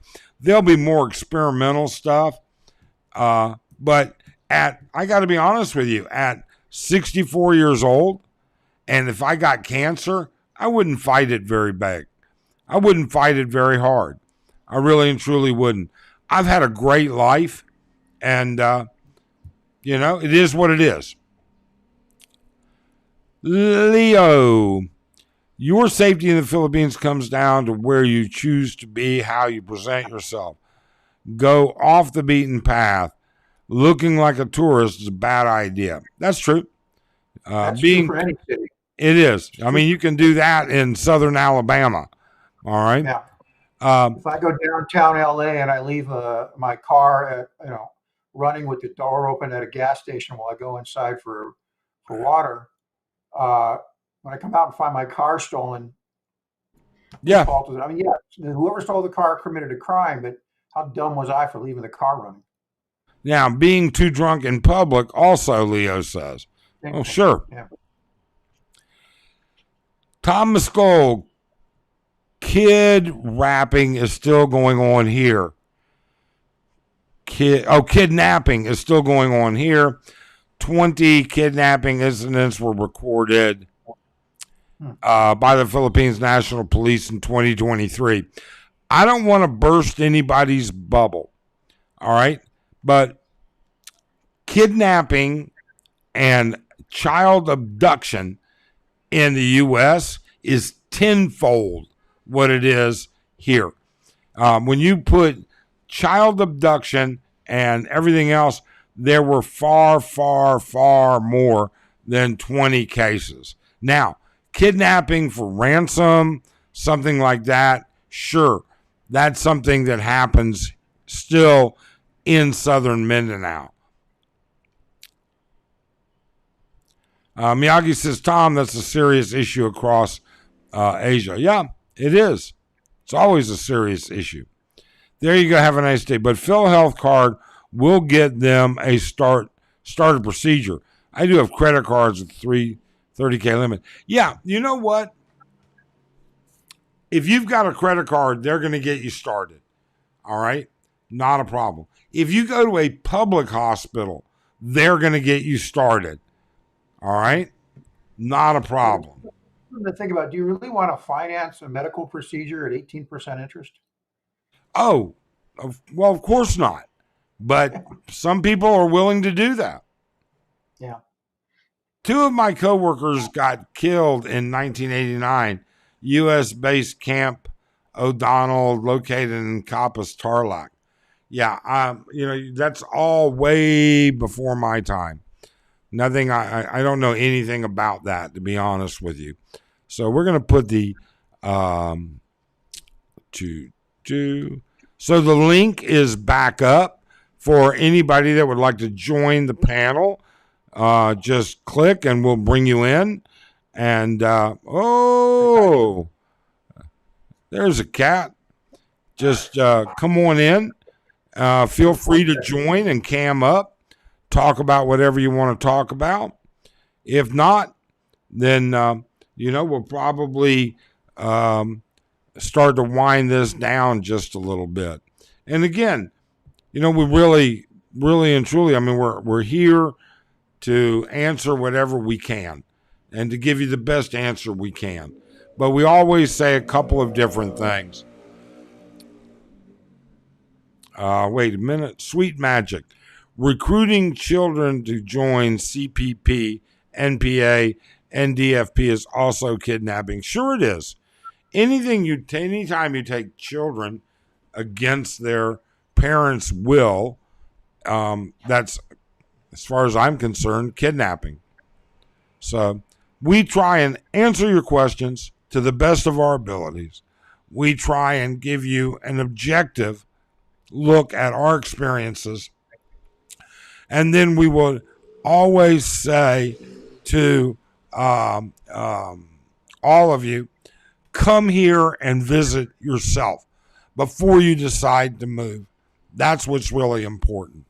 There'll be more experimental stuff. But I got to be honest with you, at 64 years old, and if I got cancer, I wouldn't fight it very big. I wouldn't fight it very hard. I really and truly wouldn't. I've had a great life, and, it is what it is. Leo, your safety in the Philippines comes down to where you choose to be, how you present yourself. Go off the beaten path. Looking like a tourist is a bad idea. That's true. That's true Being for any city. It is. It's I true. mean, you can do that in southern Alabama. All right. Yeah. Um, If I go downtown LA and I leave my car running with the door open at a gas station while I go inside for water, uh, when I come out and find my car stolen, whose yeah. fault is it? I mean, yeah, whoever stole the car committed a crime, but how dumb was I for leaving the car running? Now, being too drunk in public, also, Leo says. Same Oh, thing. sure. Yeah. Tom Muscole, kidnapping is still going on here. Kidnapping is still going on here. 20 kidnapping incidents were recorded by the Philippines National Police in 2023. I don't want to burst anybody's bubble, all right? But kidnapping and child abduction in the U.S. is tenfold what it is here. When you put child abduction and everything else, there were far, far, far more than 20 cases. Now, kidnapping for ransom, something like that, sure, that's something that happens still in southern Mindanao. Miyagi says, Tom, that's a serious issue across Asia. Yeah, it is. It's always a serious issue. There you go. Have a nice day. But Phil Health Card will get them a starter procedure. I do have credit cards with 30K limit. Yeah, you know what? If you've got a credit card, they're going to get you started. All right? Not a problem. If you go to a public hospital, they're going to get you started. All right? Not a problem. To think about, do you really want to finance a medical procedure at 18% interest? Oh, well, of course not. But some people are willing to do that. Yeah. 2 of my coworkers got killed in 1989, U.S. based Camp O'Donnell, located in Kapas, Tarlac. Yeah, that's all way before my time. Nothing. I don't know anything about that, to be honest with you. So we're gonna put the um, to. So the link is back up for anybody that would like to join the panel. Just click and we'll bring you in. And there's a cat. Just come on in. Feel free to join and cam up. Talk about whatever you want to talk about. If not, then we'll probably start to wind this down just a little bit. And again, we really, really and truly, I mean, we're here to answer whatever we can and to give you the best answer we can. But we always say a couple of different things. Wait a minute. Sweet Magic. Recruiting children to join CPP, NPA, NDFP is also kidnapping. Sure it is. Anytime you take children against their parents' will, that's, as far as I'm concerned, kidnapping. So we try and answer your questions to the best of our abilities. We try and give you an objective look at our experiences. And then we will always say to all of you, come here and visit yourself before you decide to move. That's what's really important.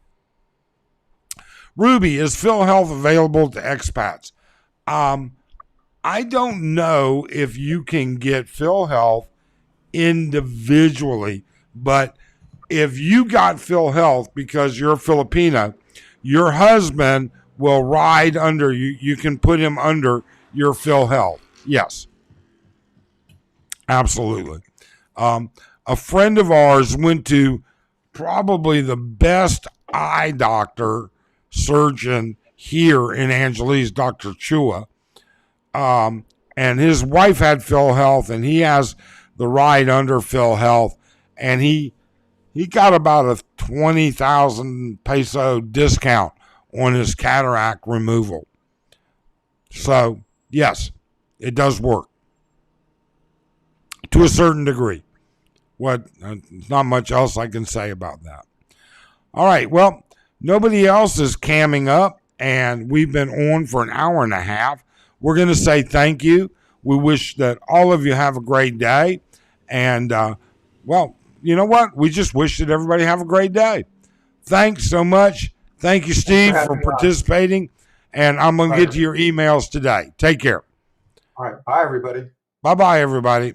Ruby, is PhilHealth available to expats? I don't know if you can get PhilHealth individually, but if you got PhilHealth because you're a Filipina, your husband will ride under you. You can put him under your PhilHealth. Yes, absolutely. A friend of ours went to probably the best eye doctor surgeon here in Angeles, Dr. Chua. And his wife had PhilHealth, and he has the ride under PhilHealth, and he got about a 20,000 peso discount on his cataract removal. So, yes, it does work to a certain degree. Not much else I can say about that. All right, well, nobody else is camming up, and we've been on for an hour and a half. We're going to say thank you. We wish that all of you have a great day. And, well, you know what? We just wish that everybody have a great day. Thanks so much. Thank you, Steve, for participating. And I'm going to get to your emails today. Take care. All right. Bye, everybody. Bye-bye, everybody.